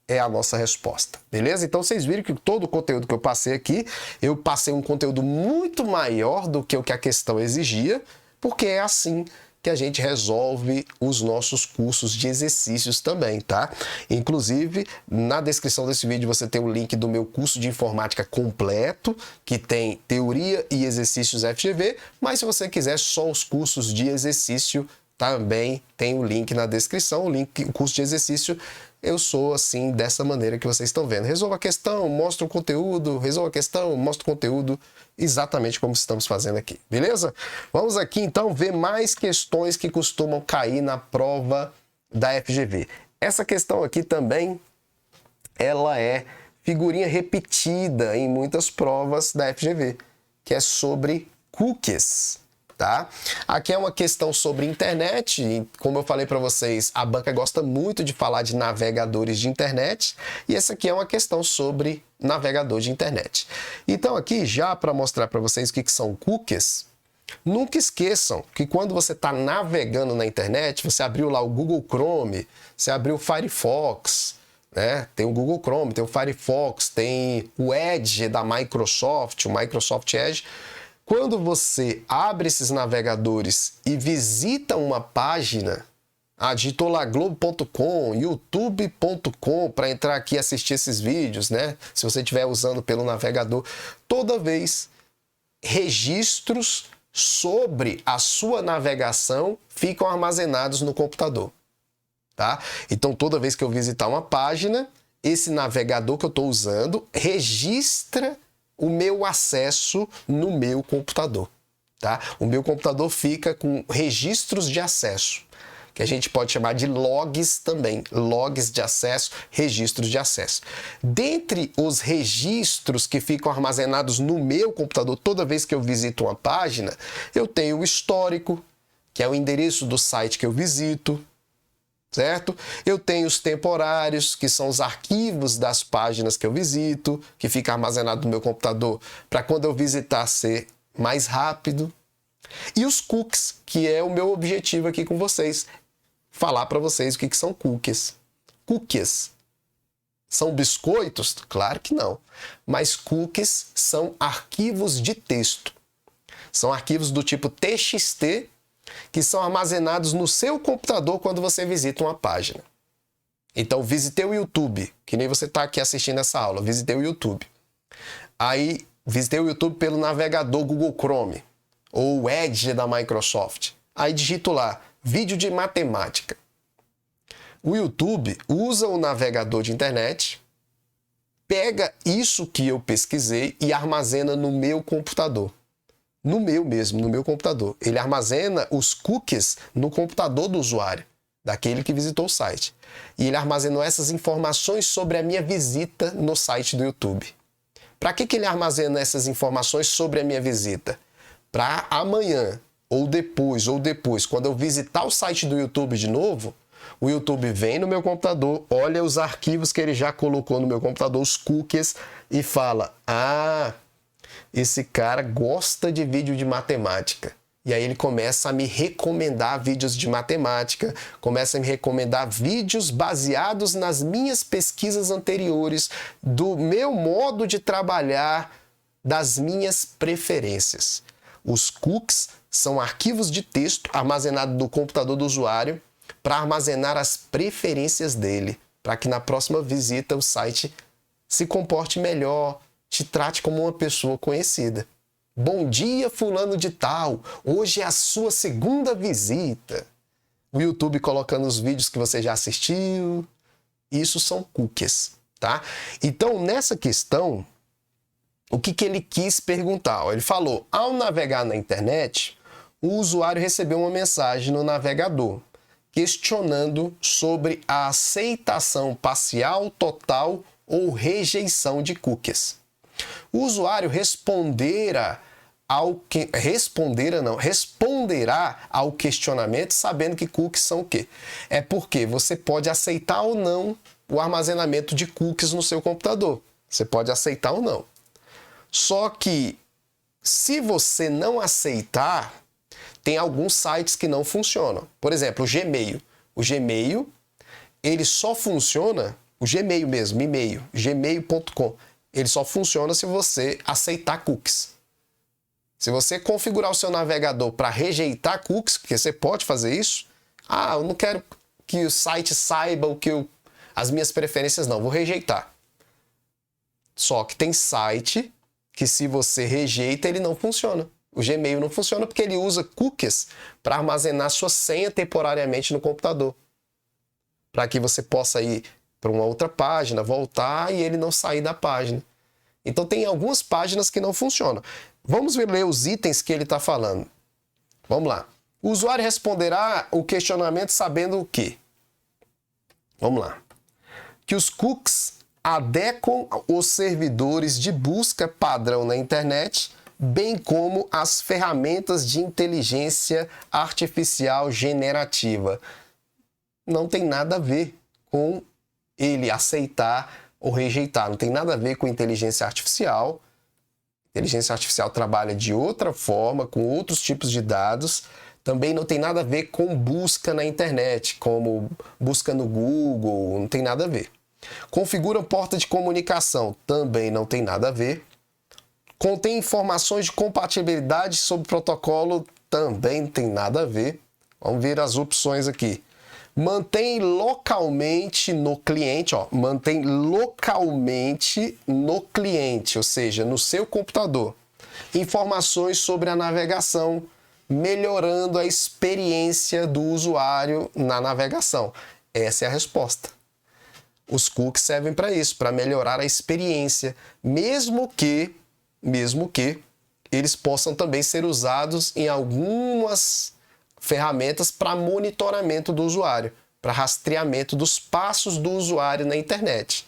é a nossa resposta, beleza? Então vocês viram que todo o conteúdo que eu passei aqui, eu passei um conteúdo muito maior do que o que a questão exigia, porque é assim que a gente resolve os nossos cursos de exercícios também, tá? Inclusive, na descrição desse vídeo você tem o link do meu curso de informática completo, que tem teoria e exercícios FGV, mas se você quiser só os cursos de exercício, também tem o link na descrição, o curso de exercício. Eu sou assim, dessa maneira que vocês estão vendo. Resolva a questão, mostra o conteúdo, resolva a questão, mostra o conteúdo, exatamente como estamos fazendo aqui, beleza? Vamos aqui então ver mais questões que costumam cair na prova da FGV. Essa questão aqui também, ela é figurinha repetida em muitas provas da FGV, que é sobre cookies. Tá? Aqui é uma questão sobre internet, e como eu falei para vocês, a banca gosta muito de falar de navegadores de internet, e essa aqui é uma questão sobre navegador de internet. Então aqui, já para mostrar para vocês o que são cookies, nunca esqueçam que quando você está navegando na internet, você abriu lá o Google Chrome, você abriu o Firefox, né? Tem o Google Chrome, tem o Firefox, tem o Edge da Microsoft, o Microsoft Edge. Quando você abre esses navegadores e visita uma página, digitou lá globo.com, youtube.com para entrar aqui e assistir esses vídeos, né? Se você estiver usando pelo navegador, toda vez registros sobre a sua navegação ficam armazenados no computador, tá? Então toda vez que eu visitar uma página, esse navegador que eu estou usando registra o meu acesso no meu computador, tá? O meu computador fica com registros de acesso, que a gente pode chamar de logs também, logs de acesso, registros de acesso. Dentre os registros que ficam armazenados no meu computador toda vez que eu visito uma página, eu tenho o histórico, que é o endereço do site que eu visito, certo? Eu tenho os temporários, que são os arquivos das páginas que eu visito, que fica armazenado no meu computador para quando eu visitar ser mais rápido. E os cookies, que é o meu objetivo aqui com vocês, falar para vocês o que são cookies. Cookies são biscoitos? Claro que não. Mas cookies são arquivos de texto. São arquivos do tipo TXT, que são armazenados no seu computador quando você visita uma página. Então, visitei o YouTube, que nem você está aqui assistindo essa aula, visitei o YouTube. Aí, visitei o YouTube pelo navegador Google Chrome, ou o Edge da Microsoft. Aí, digito lá, vídeo de matemática. O YouTube usa o navegador de internet, pega isso que eu pesquisei e armazena no meu computador. No meu mesmo, no meu computador. Ele armazena os cookies no computador do usuário, daquele que visitou o site. E ele armazenou essas informações sobre a minha visita no site do YouTube. Para que ele armazena essas informações sobre a minha visita? Para amanhã, ou depois, quando eu visitar o site do YouTube de novo, o YouTube vem no meu computador, olha os arquivos que ele já colocou no meu computador, os cookies, e fala, esse cara gosta de vídeo de matemática. E aí ele começa a me recomendar vídeos de matemática, começa a me recomendar vídeos baseados nas minhas pesquisas anteriores, do meu modo de trabalhar, das minhas preferências. Os cookies são arquivos de texto armazenados no computador do usuário para armazenar as preferências dele, para que na próxima visita o site se comporte melhor, te trate como uma pessoa conhecida. Bom dia, fulano de tal. Hoje é a sua segunda visita. O YouTube colocando os vídeos que você já assistiu. Isso são cookies, tá? Então, nessa questão, o que ele quis perguntar? Ele falou, ao navegar na internet, o usuário recebeu uma mensagem no navegador questionando sobre a aceitação parcial, total ou rejeição de cookies. O usuário responderá ao questionamento sabendo que cookies são o quê? É porque você pode aceitar ou não o armazenamento de cookies no seu computador. Você pode aceitar ou não. Só que, se você não aceitar, tem alguns sites que não funcionam. Por exemplo, o Gmail. O Gmail, ele só funciona, o Gmail mesmo, gmail.com, ele só funciona se você aceitar cookies. Se você configurar o seu navegador para rejeitar cookies, porque você pode fazer isso, eu não quero que o site saiba as minhas preferências, não, vou rejeitar. Só que tem site que se você rejeita, ele não funciona. O Gmail não funciona porque ele usa cookies para armazenar sua senha temporariamente no computador. Para que você possa ir para uma outra página, voltar e ele não sair da página. Então tem algumas páginas que não funcionam. Vamos ler os itens que ele está falando. Vamos lá. O usuário responderá o questionamento sabendo o quê? Vamos lá. Que os cookies adequam os servidores de busca padrão na internet, bem como as ferramentas de inteligência artificial generativa. Não tem nada a ver com ele aceitar ou rejeitar. Não tem nada a ver com inteligência artificial. Inteligência artificial trabalha de outra forma, com outros tipos de dados. Também não tem nada a ver com busca na internet, como busca no Google, não tem nada a ver. Configura porta de comunicação, também não tem nada a ver. Contém informações de compatibilidade sobre protocolo, também não tem nada a ver. Vamos ver as opções aqui. Mantém localmente no cliente, mantém localmente no cliente, ou seja, no seu computador, informações sobre a navegação, melhorando a experiência do usuário na navegação. Essa é a resposta. Os cookies servem para isso, para melhorar a experiência, mesmo que eles possam também ser usados em algumas ferramentas para monitoramento do usuário, para rastreamento dos passos do usuário na internet.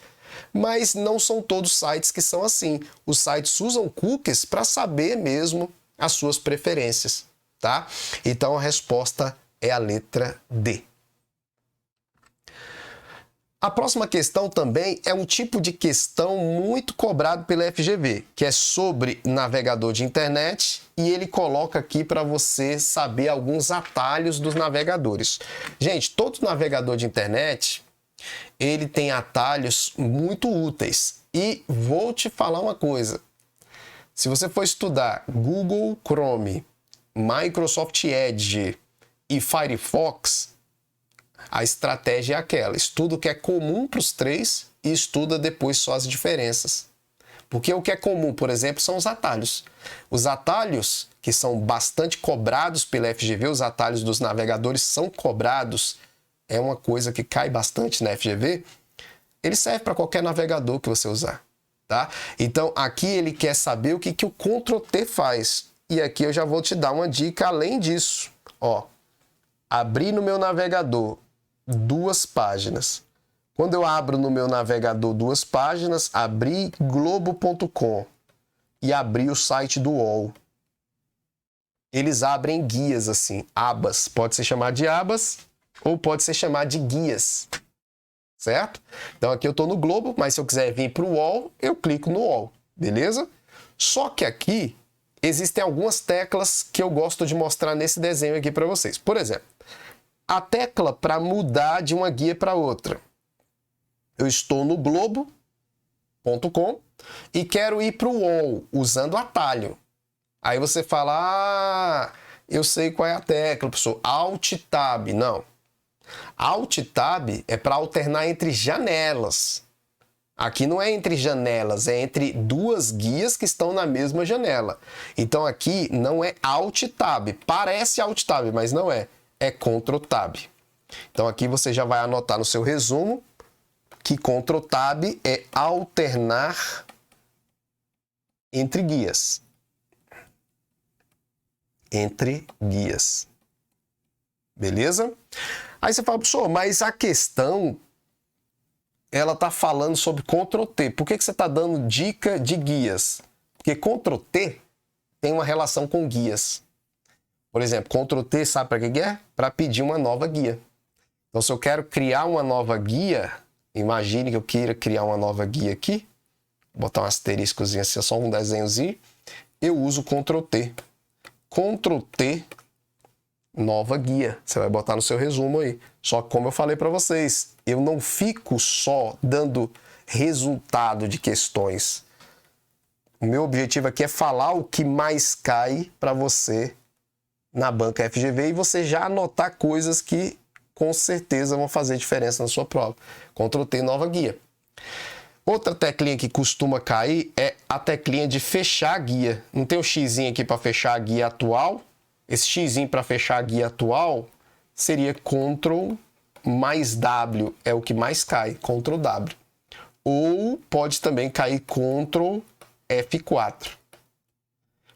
Mas não são todos os sites que são assim. Os sites usam cookies para saber mesmo as suas preferências, tá? Então a resposta é a letra D. A próxima questão também é um tipo de questão muito cobrado pela FGV, que é sobre navegador de internet, e ele coloca aqui para você saber alguns atalhos dos navegadores. Gente, todo navegador de internet, ele tem atalhos muito úteis. E vou te falar uma coisa. Se você for estudar Google Chrome, Microsoft Edge e Firefox, a estratégia é aquela, estuda o que é comum para os três e estuda depois só as diferenças. Porque o que é comum, por exemplo, são os atalhos. Os atalhos, que são bastante cobrados pela FGV, os atalhos dos navegadores são cobrados, é uma coisa que cai bastante na FGV, ele serve para qualquer navegador que você usar, tá? Então, aqui ele quer saber o que o Ctrl+T faz. E aqui eu já vou te dar uma dica além disso. Abrir no meu navegador 2 páginas. Quando eu abro no meu navegador 2 páginas, abri globo.com e abri o site do UOL. Eles abrem guias assim, abas. Pode ser chamado de abas ou pode ser chamado de guias, certo? Então aqui eu estou no Globo, mas se eu quiser vir para o UOL, eu clico no UOL, beleza? Só que aqui existem algumas teclas que eu gosto de mostrar nesse desenho aqui para vocês. Por exemplo, a tecla para mudar de uma guia para outra. Eu estou no globo.com e quero ir para o UOL usando o atalho. Aí você fala, eu sei qual é a tecla, professor. Alt Tab. Não. Alt Tab é para alternar entre janelas. Aqui não é entre janelas, é entre 2 guias que estão na mesma janela. Então aqui não é Alt Tab. Parece Alt Tab, mas não é. É Ctrl Tab. Então aqui você já vai anotar no seu resumo que Ctrl Tab é alternar entre guias. Entre guias. Beleza? Aí você fala, professor, mas a questão, ela está falando sobre Ctrl T. Por que você está dando dica de guias? Porque Ctrl T tem uma relação com guias. Por exemplo, Ctrl T, sabe para que é? Para pedir uma nova guia. Então, se eu quero criar uma nova guia, imagine que eu queira criar uma nova guia aqui, vou botar um asteriscozinho assim, só um desenhozinho, eu uso Ctrl T. Ctrl T, nova guia. Você vai botar no seu resumo aí. Só que, como eu falei para vocês, eu não fico só dando resultado de questões. O meu objetivo aqui é falar o que mais cai para você na banca FGV e você já anotar coisas que com certeza vão fazer diferença na sua prova. Ctrl T, nova guia. Outra teclinha que costuma cair é a teclinha de fechar a guia. Não tem o xizinho aqui para fechar a guia atual? Esse xizinho para fechar a guia atual seria Ctrl mais W, é o que mais cai, Ctrl W. Ou pode também cair Ctrl F4.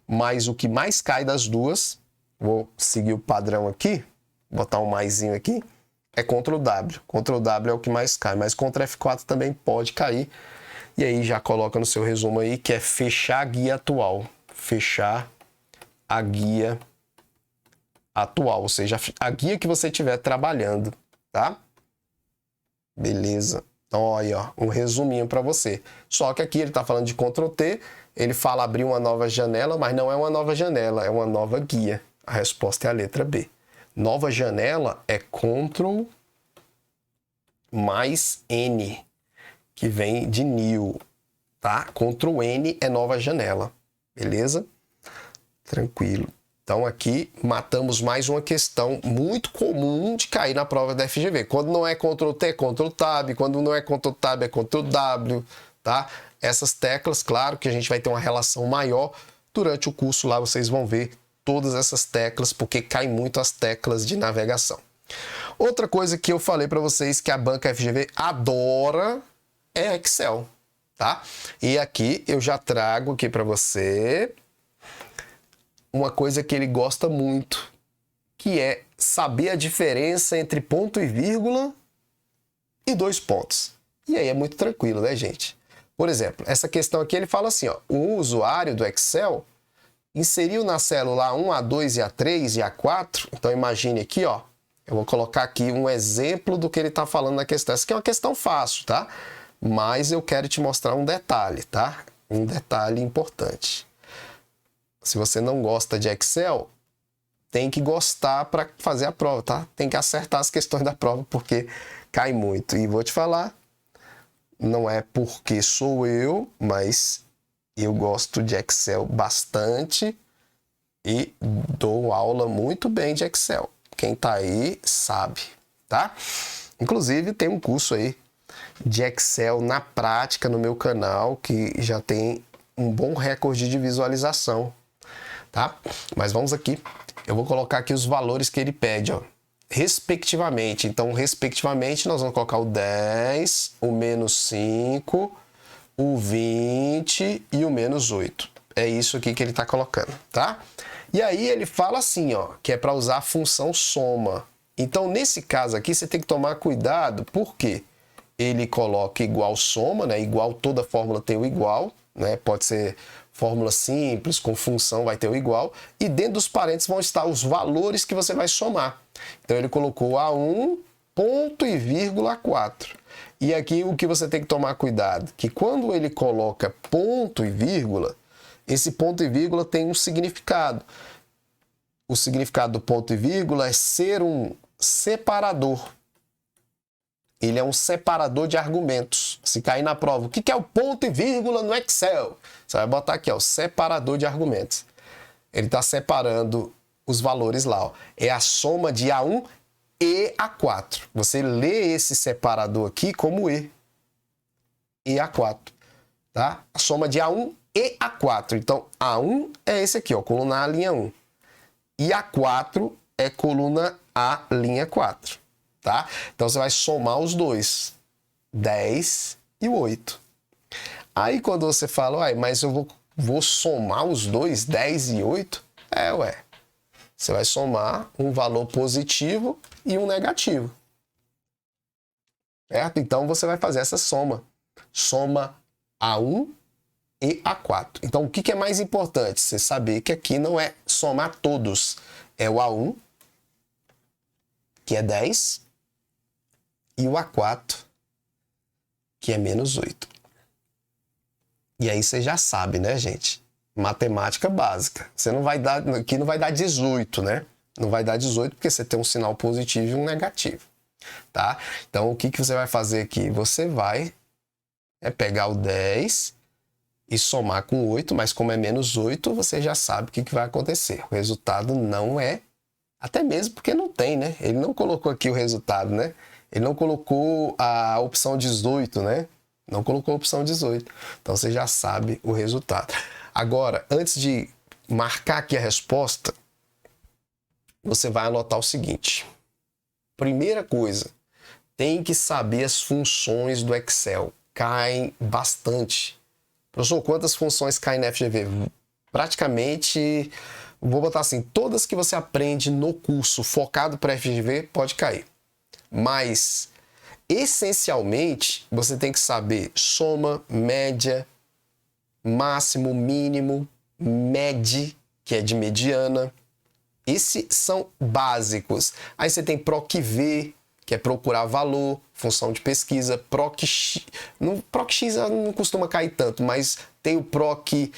Mas o que mais cai das duas, vou seguir o padrão aqui, botar um maisinho aqui, é Ctrl W. Ctrl W é o que mais cai, mas Ctrl F4 também pode cair. E aí já coloca no seu resumo aí que é fechar a guia atual. Fechar a guia atual, ou seja, a guia que você estiver trabalhando, tá? Beleza. Olha, ó, um resuminho para você. Só que aqui ele está falando de Ctrl T, ele fala abrir uma nova janela, mas não é uma nova janela, é uma nova guia. A resposta é a letra B. Nova janela é Ctrl mais N, que vem de new, tá? Ctrl N é nova janela, beleza? Tranquilo. Então aqui matamos mais uma questão muito comum de cair na prova da FGV. Quando não é Ctrl T, é Ctrl Tab. Quando não é Ctrl Tab, é Ctrl W, tá? Essas teclas, claro que a gente vai ter uma relação maior. Durante o curso lá vocês vão ver todas essas teclas, porque caem muito as teclas de navegação. Outra coisa que eu falei para vocês que a banca FGV adora é Excel, tá? E aqui eu já trago aqui para você uma coisa que ele gosta muito, que é saber a diferença entre ponto e vírgula e dois pontos. E aí é muito tranquilo, né, gente? Por exemplo, essa questão aqui ele fala assim, ó, o usuário do Excel inseriu na célula A1, A2 e A3 e A4. Então imagine aqui, ó, eu vou colocar aqui um exemplo do que ele está falando na questão. Essa aqui é uma questão fácil, tá? Mas eu quero te mostrar um detalhe, tá? Um detalhe importante. Se você não gosta de Excel, tem que gostar para fazer a prova, tá? Tem que acertar as questões da prova, porque cai muito. E vou te falar, não é porque sou eu, mas eu gosto de Excel bastante e dou aula muito bem de Excel. Quem tá aí sabe, tá? Inclusive tem um curso aí de Excel na prática no meu canal, que já tem um bom recorde de visualização, tá? Mas vamos aqui, eu vou colocar aqui os valores que ele pede, ó, respectivamente. Então, respectivamente, nós vamos colocar o 10, o menos 5, o 20 e o menos 8. É isso aqui que ele está colocando, tá? E aí ele fala assim, ó, que é para usar a função soma. Então, nesse caso aqui, você tem que tomar cuidado, porque ele coloca igual soma, né? Igual, toda fórmula tem o igual, né? Pode ser fórmula simples, com função vai ter o igual, e dentro dos parênteses vão estar os valores que você vai somar. Então ele colocou A1, ponto e vírgula 4. E aqui o que você tem que tomar cuidado, que quando ele coloca ponto e vírgula, esse ponto e vírgula tem um significado. O significado do ponto e vírgula é ser um separador. Ele é um separador de argumentos. Se cair na prova, o que é o ponto e vírgula no Excel? Você vai botar aqui, ó, separador de argumentos. Ele está separando os valores lá, ó. É a soma de A1 e A4. Você lê esse separador aqui como E. E A4, tá? A soma de A1 e A4. Então, A1 é esse aqui, ó, coluna A, linha 1. E A4 é coluna A, linha 4. Tá? Então você vai somar os dois, 10 e o 8. Aí quando você fala, uai, mas eu vou somar os dois, 10 e 8? Ué. Você vai somar um valor positivo e um negativo. Certo? Então você vai fazer essa soma. Soma A1 e A4. Então o que é mais importante? Você saber que aqui não é somar todos. É o A1, que é 10, e o A4, que é menos 8. E aí você já sabe, né, gente? Matemática básica. Você não vai dar, aqui não vai dar 18, né? Não vai dar 18 porque você tem um sinal positivo e um negativo, tá? Então, o que você vai fazer aqui? Você vai pegar o 10 e somar com 8, mas como é menos 8, você já sabe o que vai acontecer. O resultado não é, até mesmo porque não tem, né? Ele não colocou aqui o resultado, né? Ele não colocou a opção 18, né? Não colocou a opção 18. Então você já sabe o resultado. Agora, antes de marcar aqui a resposta, você vai anotar o seguinte. Primeira coisa, tem que saber as funções do Excel. Caem bastante. Professor, quantas funções caem na FGV? Praticamente, vou botar assim, todas que você aprende no curso focado para FGV pode cair. Mas, essencialmente, você tem que saber soma, média, máximo, mínimo, MED, que é de mediana. Esses são básicos. Aí você tem PROC-V, que é procurar valor, função de pesquisa, PROC-X. O PROC-X não costuma cair tanto, mas tem o PROC-V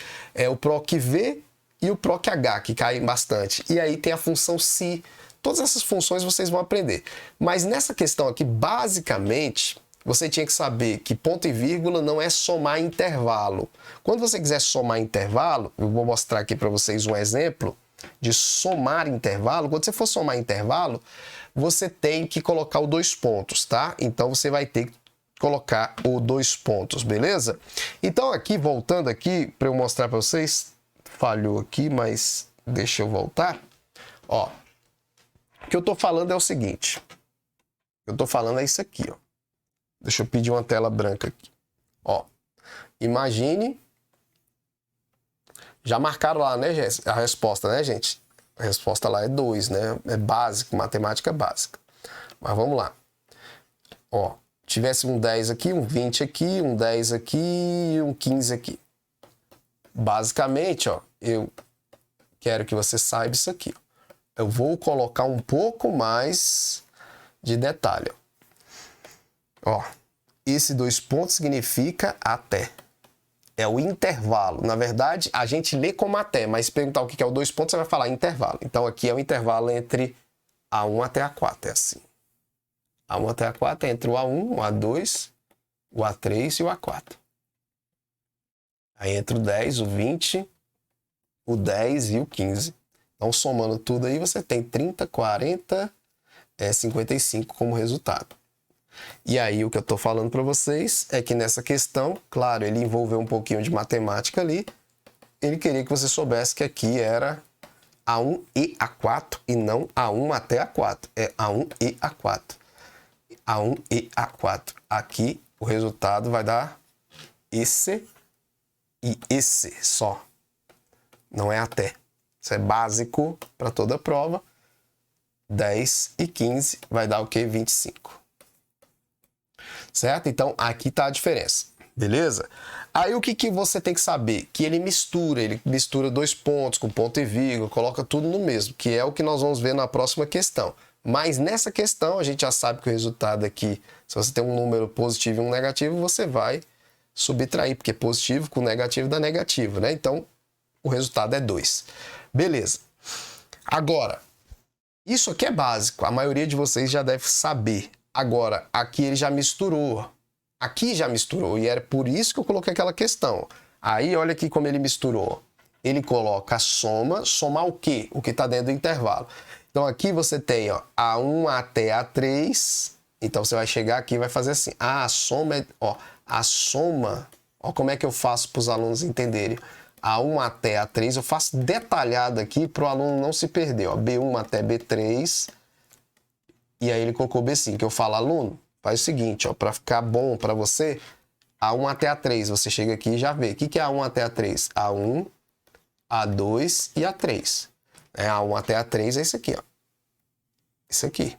e o PROC-H, que caem bastante. E aí tem a função SI. Todas essas funções vocês vão aprender. Mas nessa questão aqui, basicamente, você tinha que saber que ponto e vírgula não é somar intervalo. Quando você quiser somar intervalo, eu vou mostrar aqui para vocês um exemplo de somar intervalo. Quando você for somar intervalo, você tem que colocar o 2 pontos, tá? Então você vai ter que colocar o 2 pontos, beleza? Então aqui, voltando aqui, para eu mostrar para vocês, falhou aqui, mas deixa eu voltar. Ó, o que eu tô falando é o seguinte. O que eu tô falando é isso aqui, ó. Deixa eu pedir uma tela branca aqui. Ó, imagine. Já marcaram lá, né, a resposta, né, gente? A resposta lá é 2, né? É básico, matemática básica. Mas vamos lá. Ó, tivesse um 10 aqui, um 20 aqui, um 10 aqui e um 15 aqui. Basicamente, ó, eu quero que você saiba isso aqui, ó. Eu vou colocar um pouco mais de detalhe. Ó, esse 2 pontos significa até. É o intervalo. Na verdade, a gente lê como até, mas se perguntar o que é o 2 pontos, você vai falar intervalo. Então, aqui é o intervalo entre A1 até A4, é assim. A1 até A4 é entre o A1, o A2, o A3 e o A4. Aí entre o 10, o 20, o 10 e o 15. Então, somando tudo aí, você tem 30, 40, 55 como resultado. E aí, o que eu estou falando para vocês é que nessa questão, claro, ele envolveu um pouquinho de matemática ali. Ele queria que você soubesse que aqui era A1 e A4 e não A1 até A4. É A1 e A4. A1 e A4. Aqui, o resultado vai dar esse e esse só. Não é até. Isso é básico para toda a prova. 10 e 15 vai dar o quê? 25. Certo? Então, aqui está a diferença. Beleza? Aí, o que você tem que saber? Que ele mistura 2 pontos com ponto e vírgula, coloca tudo no mesmo, que é o que nós vamos ver na próxima questão. Mas nessa questão, a gente já sabe que o resultado aqui, se você tem um número positivo e um negativo, você vai subtrair, porque positivo com negativo dá negativo, né? Então, o resultado é 2. Beleza. Agora, isso aqui é básico, a maioria de vocês já deve saber. Agora, aqui ele já misturou. Aqui já misturou, e era por isso que eu coloquei aquela questão. Aí, olha aqui como ele misturou. Ele coloca a soma, somar o quê? O que está dentro do intervalo. Então, aqui você tem, ó, A1 até A3. Então, você vai chegar aqui e vai fazer assim. Ah, a soma é... Ó, a soma... Ó, como é que eu faço para os alunos entenderem. A1 até A3, eu faço detalhado aqui para o aluno não se perder. Ó, B1 até B3. E aí ele colocou B5. Eu falo, aluno, faz o seguinte, ó, para ficar bom para você, A1 até A3. Você chega aqui e já vê. O que é A1 até A3? A1, A2 e A3. A1 até A3 é isso aqui, ó. Isso aqui.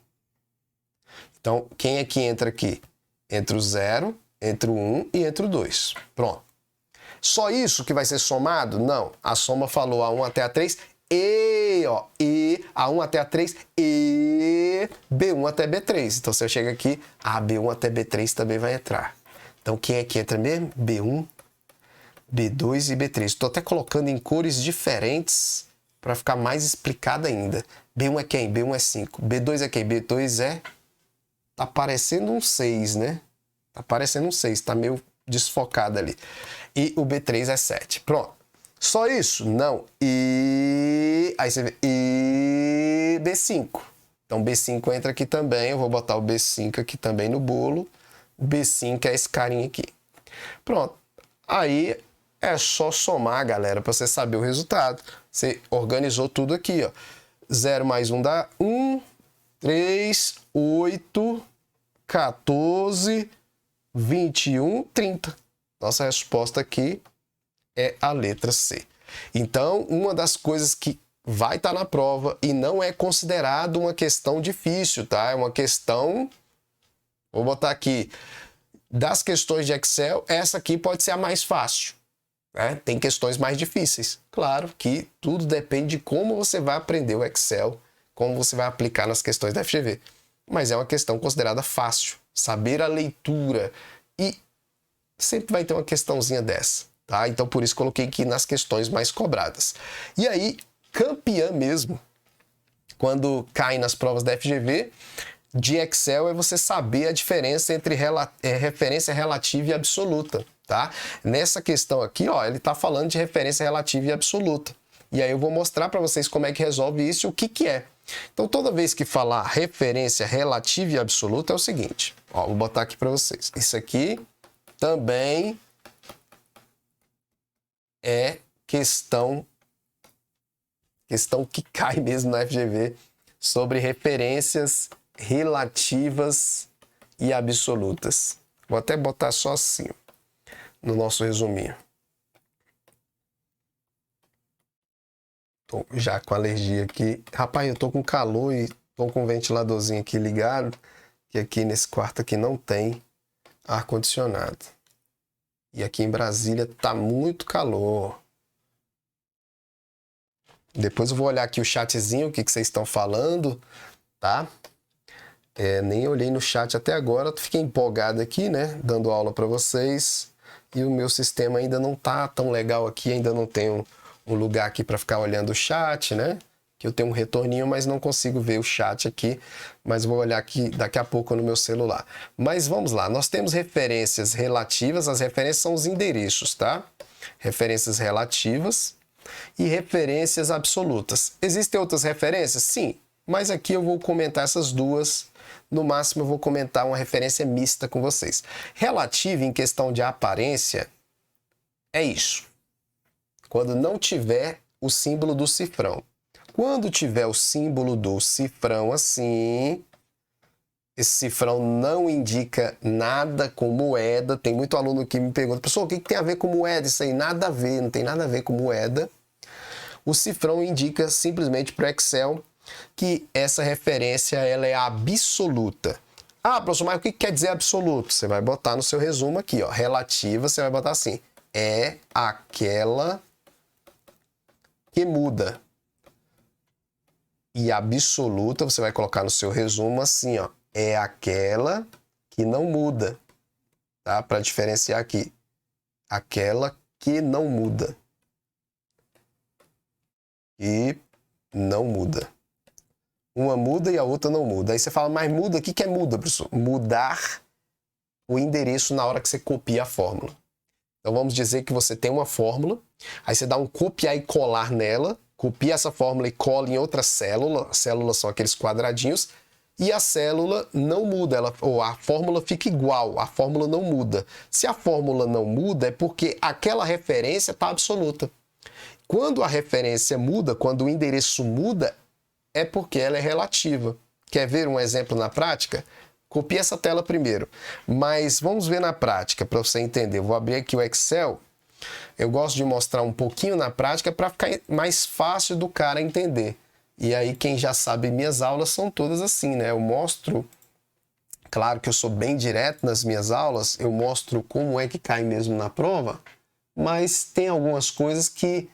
Então, quem é que entra aqui? Entre o 0, entre o 1 e entre o 2. Pronto. Só isso que vai ser somado? Não. A soma falou A1 até A3 e, ó, e A1 até A3 e B1 até B3. Então, se eu chego aqui, a B1 até B3 também vai entrar. Então, quem é que entra mesmo? B1, B2 e B3. Estou até colocando em cores diferentes para ficar mais explicado ainda. B1 é quem? B1 é 5. B2 é quem? B2 é... Tá parecendo um 6, né? Tá parecendo um 6. Tá meio desfocada ali. E o B3 é 7. Pronto. Só isso? Não. E aí você vê e B5. Então B5 entra aqui também. Eu vou botar o B5 aqui também no bolo. O B5 é esse carinha aqui. Pronto. Aí é só somar, galera, para você saber o resultado. Você organizou tudo aqui, ó. 0 mais 1 dá 1, 3, 8, 14, 21, 30. Nossa resposta aqui é a letra C. Então, uma das coisas que vai estar na prova e não é considerado uma questão difícil, tá? É uma questão... Vou botar aqui... Das questões de Excel, essa aqui pode ser a mais fácil. Né? Tem questões mais difíceis. Claro que tudo depende de como você vai aprender o Excel, como você vai aplicar nas questões da FGV. Mas é uma questão considerada fácil. Saber a leitura. E sempre vai ter uma questãozinha dessa. Tá? Então, por isso, coloquei aqui nas questões mais cobradas. E aí, campeã mesmo, quando cai nas provas da FGV... de Excel é você saber a diferença entre referência relativa e absoluta, tá? Nessa questão aqui, ó, ele tá falando de referência relativa e absoluta. E aí eu vou mostrar para vocês como é que resolve isso e o que que é. Então, toda vez que falar referência relativa e absoluta é o seguinte, ó, vou botar aqui para vocês. Isso aqui também é questão que cai mesmo na FGV sobre referências relativas e absolutas. Vou até botar só assim, no nosso resuminho. Tô já com alergia aqui. Rapaz, eu tô com calor e tô com o ventiladorzinho aqui ligado, que aqui nesse quarto aqui não tem ar-condicionado. E aqui em Brasília tá muito calor. Depois eu vou olhar aqui o chatzinho, o que vocês estão falando, tá? Nem olhei no chat até agora, fiquei empolgado aqui, né, dando aula para vocês, e o meu sistema ainda não tá tão legal aqui, ainda não tenho um lugar aqui para ficar olhando o chat, né, que eu tenho um retorninho, mas não consigo ver o chat aqui, mas vou olhar aqui daqui a pouco no meu celular. Mas vamos lá, nós temos referências relativas, as referências são os endereços, tá? Referências relativas e referências absolutas. Existem outras referências? Sim, mas aqui eu vou comentar essas duas. No máximo eu vou comentar uma referência mista com vocês. Relativa em questão de aparência é isso. Quando não tiver o símbolo do cifrão. Quando tiver o símbolo do cifrão assim, esse cifrão não indica nada com moeda. Tem muito aluno que me pergunta, professor, o que tem a ver com moeda? Isso aí nada a ver, não tem nada a ver com moeda. O cifrão indica simplesmente para o Excel que essa referência ela é absoluta. Ah, professor, mas o que quer dizer absoluto? Você vai botar no seu resumo aqui, ó, relativa, você vai botar assim, é aquela que muda. E absoluta, você vai colocar no seu resumo assim, ó, é aquela que não muda, tá? Para diferenciar aqui, aquela que não muda. E não muda. Uma muda e a outra não muda. Aí você fala, mas muda, o que é muda, professor? Mudar o endereço na hora que você copia a fórmula. Então vamos dizer que você tem uma fórmula, aí você dá um copiar e colar nela, copia essa fórmula e cola em outra célula, células são aqueles quadradinhos, e a célula não muda, ou a fórmula fica igual, a fórmula não muda. Se a fórmula não muda, é porque aquela referência está absoluta. Quando a referência muda, quando o endereço muda, é porque ela é relativa. Quer ver um exemplo na prática? Copie essa tela primeiro. Mas vamos ver na prática, para você entender. Eu vou abrir aqui o Excel. Eu gosto de mostrar um pouquinho na prática para ficar mais fácil do cara entender. E aí quem já sabe, minhas aulas são todas assim, né? Eu mostro, claro que eu sou bem direto nas minhas aulas, eu mostro como é que cai mesmo na prova, mas tem algumas coisas que,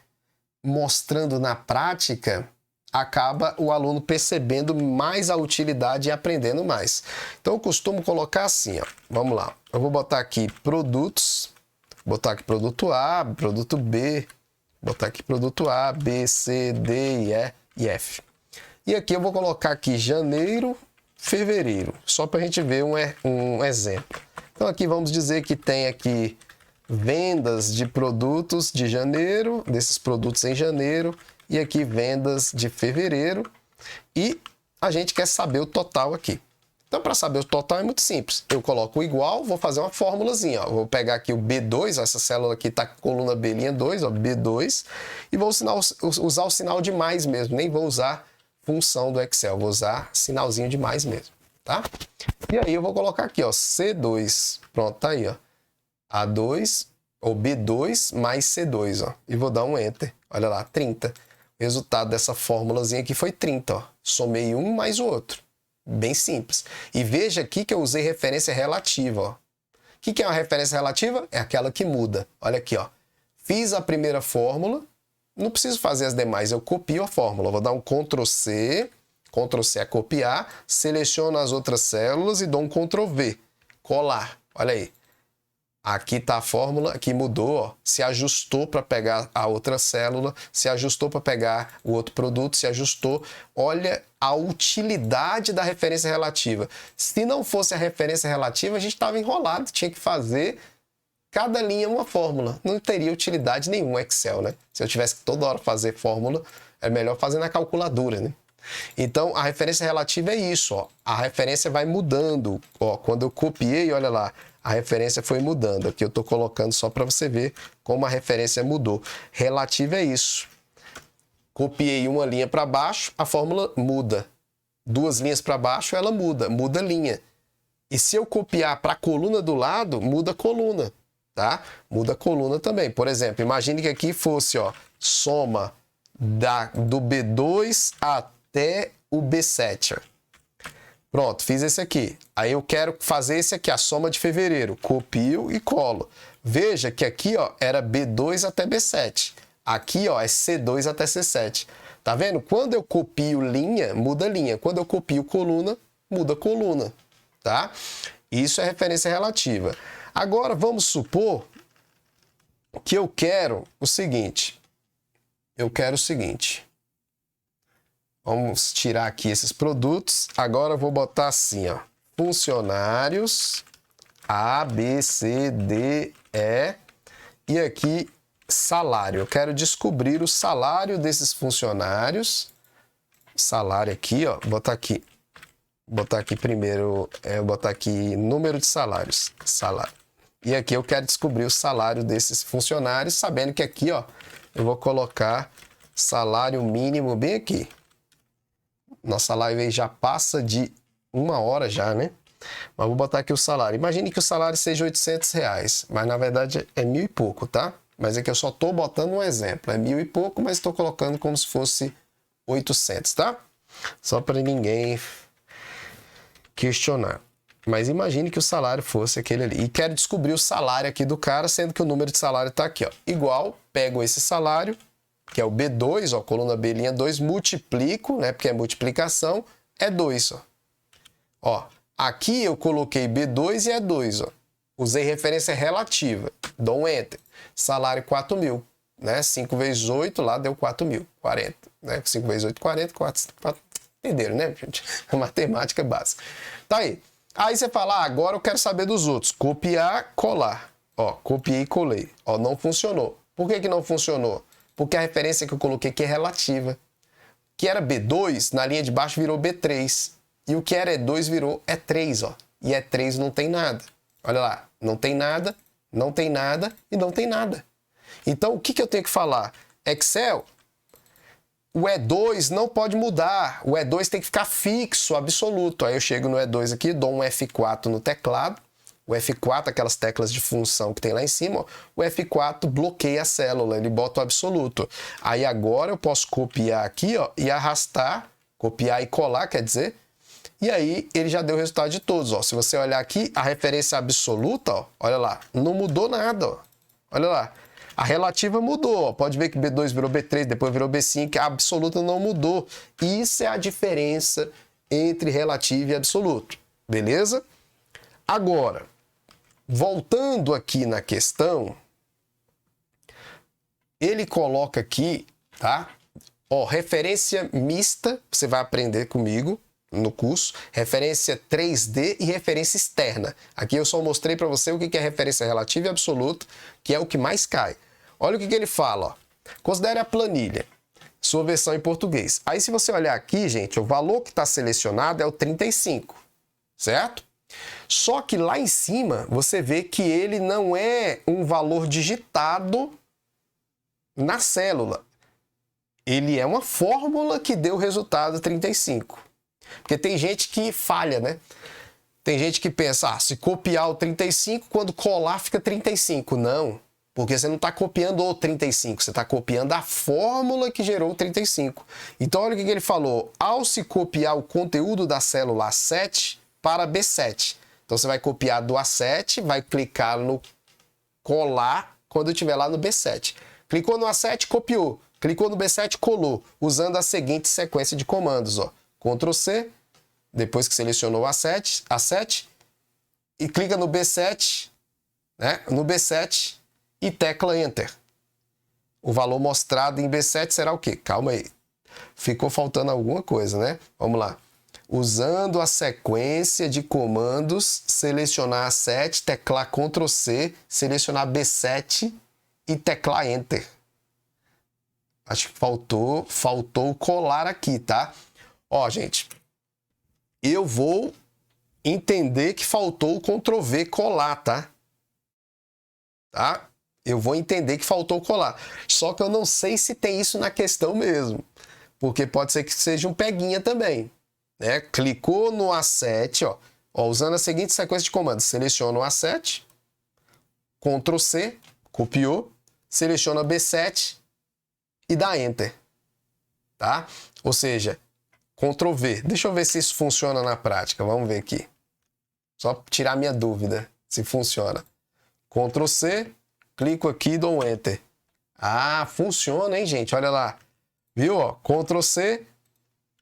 mostrando na prática, acaba o aluno percebendo mais a utilidade e aprendendo mais. Então eu costumo colocar assim, ó. Vamos lá. Eu vou botar aqui produtos, botar aqui produto A, produto B, botar aqui produto A, B, C, D, E e F. E aqui eu vou colocar aqui janeiro, fevereiro, só para a gente ver um exemplo. Então aqui vamos dizer que tem aqui vendas de produtos de janeiro, desses produtos em janeiro, e aqui vendas de fevereiro, e a gente quer saber o total aqui. Então, para saber o total é muito simples. Eu coloco o igual, vou fazer uma formulazinha. Ó. Vou pegar aqui o B2, ó, essa célula aqui está com coluna B' 2, ó, B2, e vou usar o sinal de mais mesmo. Nem vou usar função do Excel, vou usar sinalzinho de mais mesmo, tá? E aí eu vou colocar aqui, ó, C2. Pronto, tá aí, ó. A2, ou B2 mais C2, ó. E vou dar um Enter. Olha lá, 30. O resultado dessa formulazinha aqui foi 30, ó. Somei um mais o outro. Bem simples. E veja aqui que eu usei referência relativa, ó. O que é uma referência relativa? É aquela que muda. Olha aqui, ó. Fiz a primeira fórmula, não preciso fazer as demais, eu copio a fórmula. Vou dar um Ctrl C é copiar, seleciono as outras células e dou um Ctrl V, colar. Olha aí. Aqui está a fórmula, aqui mudou, ó, se ajustou para pegar a outra célula, se ajustou para pegar o outro produto, se ajustou. Olha a utilidade da referência relativa. Se não fosse a referência relativa, a gente estava enrolado, tinha que fazer cada linha uma fórmula. Não teria utilidade nenhuma Excel, né? Se eu tivesse que toda hora fazer fórmula, é melhor fazer na calculadora, né? Então, a referência relativa é isso, ó. A referência vai mudando. Ó, quando eu copiei, olha lá, a referência foi mudando. Aqui eu estou colocando só para você ver como a referência mudou. Relativa é isso. Copiei uma linha para baixo, a fórmula muda. Duas linhas para baixo, ela muda a linha. E se eu copiar para a coluna do lado, muda a coluna, tá? Muda a coluna também. Por exemplo, imagine que aqui fosse, ó, soma do B2 até o B7. Ó. Pronto, fiz esse aqui. Aí eu quero fazer esse aqui, a soma de fevereiro. Copio e colo. Veja que aqui, ó, era B2 até B7. Aqui, ó, é C2 até C7. Tá vendo? Quando eu copio linha, muda linha. Quando eu copio coluna, muda coluna. Tá? Isso é referência relativa. Agora, vamos supor que eu quero o seguinte. Vamos tirar aqui esses produtos. Agora eu vou botar assim, ó. Funcionários A, B, C, D, E. E aqui, salário. Eu quero descobrir o salário desses funcionários. Salário aqui, ó. Botar aqui primeiro, botar aqui número de salários. Salário. E aqui eu quero descobrir o salário desses funcionários, sabendo que aqui, ó, eu vou colocar salário mínimo bem aqui. Nossa live aí já passa de 1 hora já, né? Mas vou botar aqui o salário. Imagine que o salário seja R$800, mas na verdade é 1.000 e pouco, tá? Mas é que eu só tô botando um exemplo. É 1.000 e pouco, mas estou colocando como se fosse 800, tá? Só para ninguém questionar. Mas imagine que o salário fosse aquele ali. E quero descobrir o salário aqui do cara, sendo que o número de salário está aqui, ó. Igual, pego esse salário, que é o B2, ó, coluna B' 2, multiplico, né, porque é multiplicação, é 2, ó. Ó, aqui eu coloquei B2 e é 2, ó. Usei referência relativa, dou um Enter. Salário 4.000, né, 5 vezes 8, lá deu 4.000, 40, né, 5 vezes 8, 40, 4, entenderam, né, gente? A matemática básica. Tá aí. Aí você fala, agora eu quero saber dos outros. Copiar, colar. Ó, copiei e colei. Ó, não funcionou. Por que que não funcionou? Porque a referência que eu coloquei aqui é relativa. O que era B2, na linha de baixo virou B3. E o que era E2 virou E3, ó. E E3 não tem nada. Olha lá, não tem nada, não tem nada e não tem nada. Então, o que que eu tenho que falar? Excel, o E2 não pode mudar. O E2 tem que ficar fixo, absoluto. Aí eu chego no E2 aqui, dou um F4 no teclado. O F4, aquelas teclas de função que tem lá em cima, ó, o F4 bloqueia a célula, ele bota o absoluto. Aí agora eu posso copiar aqui, ó, e arrastar, copiar e colar, quer dizer, e aí ele já deu o resultado de todos, ó. Se você olhar aqui, a referência absoluta, ó, olha lá, não mudou nada, ó. Olha lá. A relativa mudou, ó. Pode ver que B2 virou B3, depois virou B5, a absoluta não mudou. Isso é a diferença entre relativo e absoluto, beleza? Agora, voltando aqui na questão, ele coloca aqui, tá? Ó, referência mista, você vai aprender comigo. no curso, referência 3D e referência externa. Aqui eu só mostrei para você o que é referência relativa e absoluta, que é o que mais cai. Olha o que ele fala, ó. Considere a planilha, sua versão em português. Aí se você olhar aqui, gente, o valor que está selecionado é o 35, certo? Só que lá em cima você vê que ele não é um valor digitado na célula. Ele é uma fórmula que deu o resultado 35. Porque tem gente que falha, né? Tem gente que pensa, se copiar o 35, quando colar fica 35. Não, porque você não está copiando o 35, você está copiando a fórmula que gerou o 35. Então olha o que ele falou. Ao se copiar o conteúdo da célula A7 para B7. Então você vai copiar do A7, vai clicar no colar quando estiver lá no B7. Clicou no A7, copiou. Clicou no B7, colou, usando a seguinte sequência de comandos, ó. Ctrl C, depois que selecionou A7, e clica no B7, né? No B7 e tecla Enter. O valor mostrado em B7 será o quê? Calma aí. Ficou faltando alguma coisa, né? Vamos lá. Usando a sequência de comandos, selecionar A7, teclar Ctrl C, selecionar B7 e teclar Enter. Acho que faltou colar aqui, tá? Ó, gente, eu vou entender que faltou o Ctrl V colar, tá? Eu vou entender que faltou colar. Só que eu não sei se tem isso na questão mesmo. Porque pode ser que seja um peguinha também, né? Clicou no A7, ó, usando a seguinte sequência de comandos. Seleciona o A7, Ctrl C, copiou, seleciona B7 e dá Enter, tá? Ou seja, Ctrl V. Deixa eu ver se isso funciona na prática. Vamos ver aqui. Só tirar minha dúvida se funciona. Ctrl C, clico aqui e dou um Enter. Ah, funciona, hein, gente? Olha lá. Viu, ó? Ctrl C,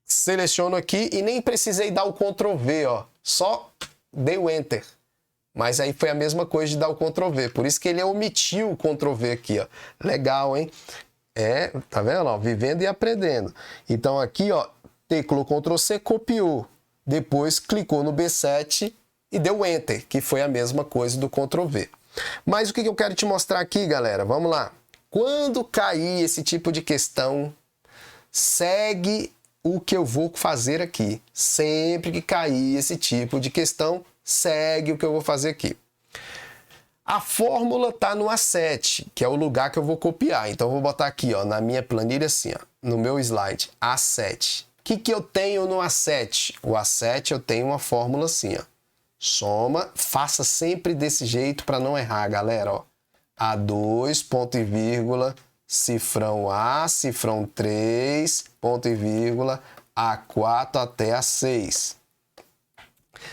seleciono aqui e nem precisei dar o Ctrl V, ó. Só dei o Enter. Mas aí foi a mesma coisa de dar o Ctrl V. Por isso que ele omitiu o Ctrl V aqui, ó. Legal, hein? Tá vendo? Ó, vivendo e aprendendo. Então aqui, ó, teclou Ctrl C, copiou. Depois clicou no B7 e deu Enter, que foi a mesma coisa do Ctrl V. Mas o que eu quero te mostrar aqui, galera? Vamos lá. Quando cair esse tipo de questão, segue o que eu vou fazer aqui. Sempre que cair esse tipo de questão, segue o que eu vou fazer aqui. A fórmula está no A7, que é o lugar que eu vou copiar. Então, eu vou botar aqui, ó, na minha planilha assim, ó, no meu slide, A7. O que eu tenho no A7? O A7 eu tenho uma fórmula assim, ó. Soma, faça sempre desse jeito para não errar, galera, ó. A2, ponto e vírgula, cifrão A, cifrão 3, ponto e vírgula, A4 até A6.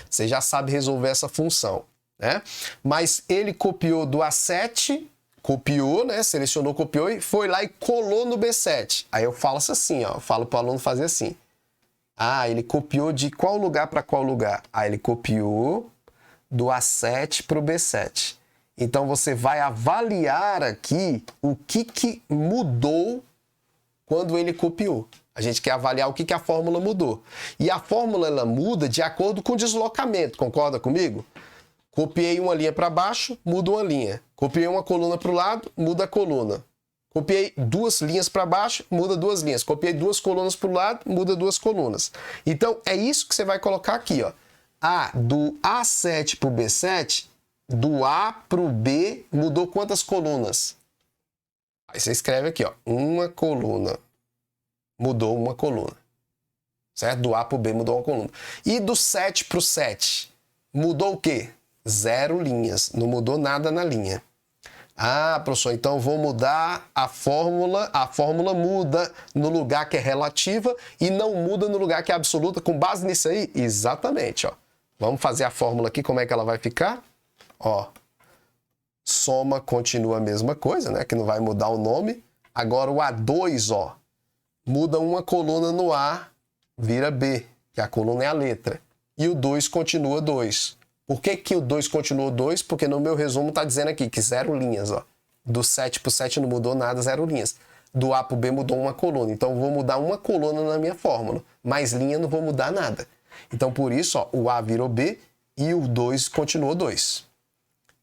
Você já sabe resolver essa função, né? Mas ele copiou do A7, copiou, né? Selecionou, copiou e foi lá e colou no B7. Aí eu falo assim, ó, eu falo para o aluno fazer assim. Ah, ele copiou de qual lugar para qual lugar? Ah, ele copiou do A7 para o B7. Então você vai avaliar aqui o que mudou quando ele copiou. A gente quer avaliar o que a fórmula mudou. E a fórmula ela muda de acordo com o deslocamento, concorda comigo? Copiei uma linha para baixo, muda uma linha. Copiei uma coluna para o lado, muda a coluna. Copiei duas linhas para baixo, muda duas linhas. Copiei duas colunas para o lado, muda duas colunas. Então, é isso que você vai colocar aqui, ó. Do A7 para o B7, do A para o B, mudou quantas colunas? Aí você escreve aqui, ó, uma coluna. Mudou uma coluna. Certo? Do A para o B mudou uma coluna. E do 7 para o 7, mudou o quê? 0 linhas. Não mudou nada na linha. Ah, professor, então vou mudar a fórmula. A fórmula muda no lugar que é relativa e não muda no lugar que é absoluta. Com base nisso aí? Exatamente, ó. Vamos fazer a fórmula aqui, como é que ela vai ficar? Ó, soma continua a mesma coisa, né? Que não vai mudar o nome. Agora o A2, ó, muda uma coluna no A, vira B, que a coluna é a letra. E o 2 continua 2. Por que o 2 continuou 2? Porque no meu resumo está dizendo aqui que 0 linhas, ó. Do 7 para o 7 não mudou nada, 0 linhas. Do A para o B mudou uma coluna. Então, eu vou mudar uma coluna na minha fórmula. Mais linha não vou mudar nada. Então, por isso, ó, o A virou B e o 2 continuou 2.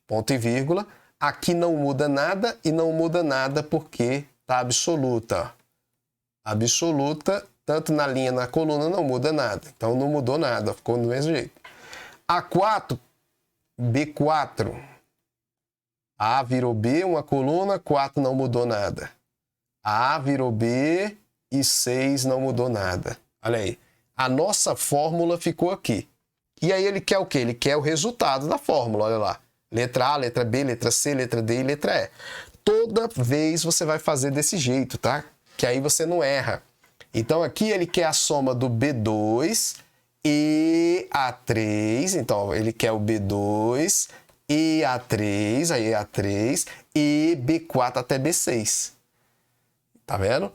Ponto e vírgula. Aqui não muda nada e não muda nada porque está absoluta. Absoluta, tanto na linha, na coluna, não muda nada. Então, não mudou nada, ficou do mesmo jeito. A4, B4. A virou B, uma coluna, 4 não mudou nada. A virou B e 6 não mudou nada. Olha aí. A nossa fórmula ficou aqui. E aí ele quer o quê? Ele quer o resultado da fórmula, olha lá. Letra A, letra B, letra C, letra D e letra E. Toda vez você vai fazer desse jeito, tá? Que aí você não erra. Então aqui ele quer a soma do B2 e A3. Então ele quer o B2 e A3, aí A3 e B4 até B6. Tá vendo?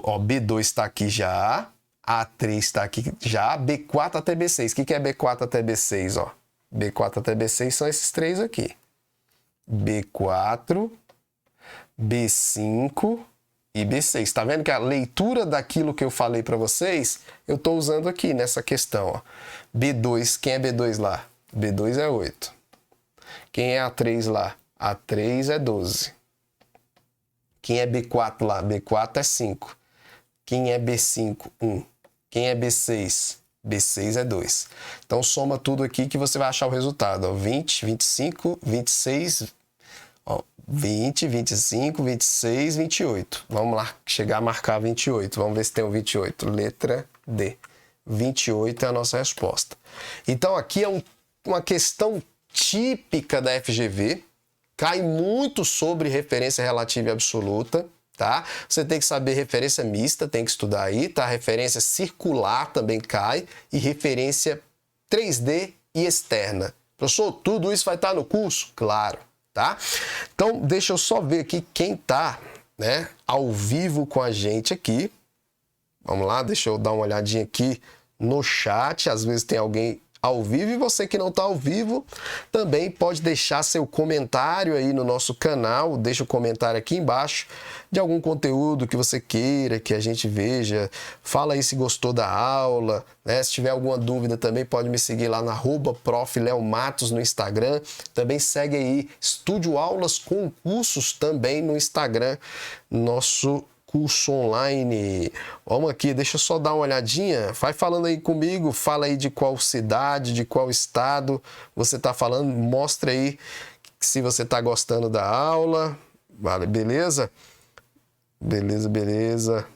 Ó, B2 está aqui já, A3 está aqui já, B4 até B6. O que é B4 até B6? Ó? B4 até B6 são esses três aqui. B4, B5 e B6. Tá vendo que a leitura daquilo que eu falei para vocês, eu estou usando aqui nessa questão. Ó. B2, quem é B2 lá? B2 é 8. Quem é A3 lá? A3 é 12. Quem é B4 lá? B4 é 5. Quem é B5? 1. Quem é B6? B6 é 2. Então, soma tudo aqui que você vai achar o resultado. Ó, 20, 25, 26, ó, 20, 25, 26, 28. Vamos lá, chegar a marcar 28. Vamos ver se tem o 28. Letra D. 28 é a nossa resposta. Então, aqui é uma questão típica da FGV. Cai muito sobre referência relativa e absoluta, tá? Você tem que saber referência mista, tem que estudar aí, tá? Referência circular também cai e referência 3D e externa. Professor, tudo isso vai estar no curso? Claro, tá? Então, deixa eu só ver aqui quem tá, né, ao vivo com a gente aqui. Vamos lá, deixa eu dar uma olhadinha aqui no chat, às vezes tem alguém ao vivo, e você que não está ao vivo também pode deixar seu comentário aí no nosso canal, deixa o comentário aqui embaixo de algum conteúdo que você queira que a gente veja, fala aí se gostou da aula, né? Se tiver alguma dúvida também pode me seguir lá na @prof.leomatos no Instagram, também segue aí Estúdio Aulas com Cursos também no Instagram, nosso curso online. Vamos aqui, deixa eu só dar uma olhadinha. Vai falando aí comigo, fala aí de qual cidade, de qual estado você está falando. Mostra aí se você está gostando da aula. Vale, beleza? Beleza, beleza.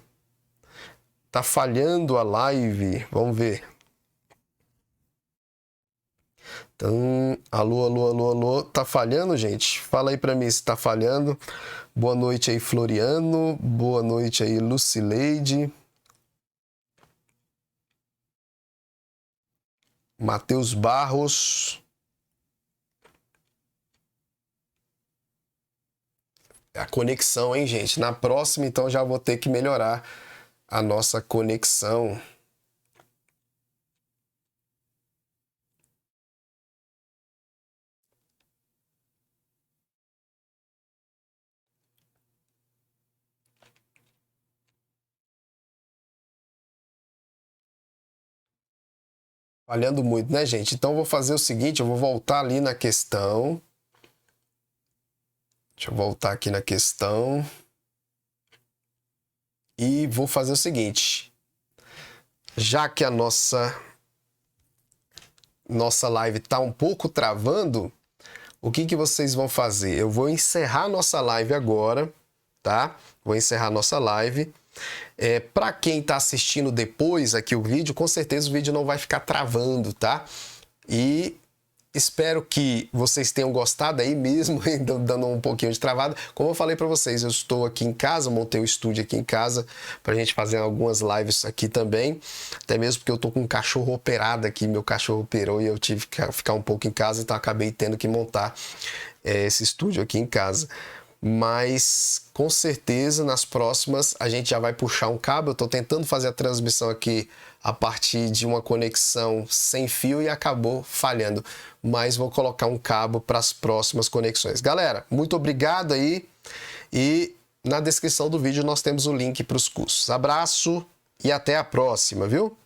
Tá falhando a live. Vamos ver. Então, alô, alô, alô, alô. Tá falhando, gente? Fala aí para mim se tá falhando. Boa noite aí, Floriano. Boa noite aí, Lucileide. Matheus Barros. A conexão, hein, gente? Na próxima, então, já vou ter que melhorar a nossa conexão. Falhando muito, né, gente? Então, eu vou fazer o seguinte, eu vou voltar ali na questão. Deixa eu voltar aqui na questão. E vou fazer o seguinte. Já que a nossa live está um pouco travando, o que vocês vão fazer? Eu vou encerrar nossa live agora, tá? Vou encerrar nossa live. Para quem está assistindo depois aqui o vídeo, com certeza o vídeo não vai ficar travando, tá? E espero que vocês tenham gostado aí mesmo, dando um pouquinho de travada. Como eu falei para vocês, eu estou aqui em casa, montei o estúdio aqui em casa para a gente fazer algumas lives aqui também. Até mesmo porque eu tô com um cachorro operado aqui, meu cachorro operou e eu tive que ficar um pouco em casa, então acabei tendo que montar esse estúdio aqui em casa. Mas com certeza nas próximas a gente já vai puxar um cabo. Eu estou tentando fazer a transmissão aqui a partir de uma conexão sem fio e acabou falhando, mas vou colocar um cabo para as próximas conexões. Galera, muito obrigado aí, e na descrição do vídeo nós temos o link para os cursos. Abraço e até a próxima, viu?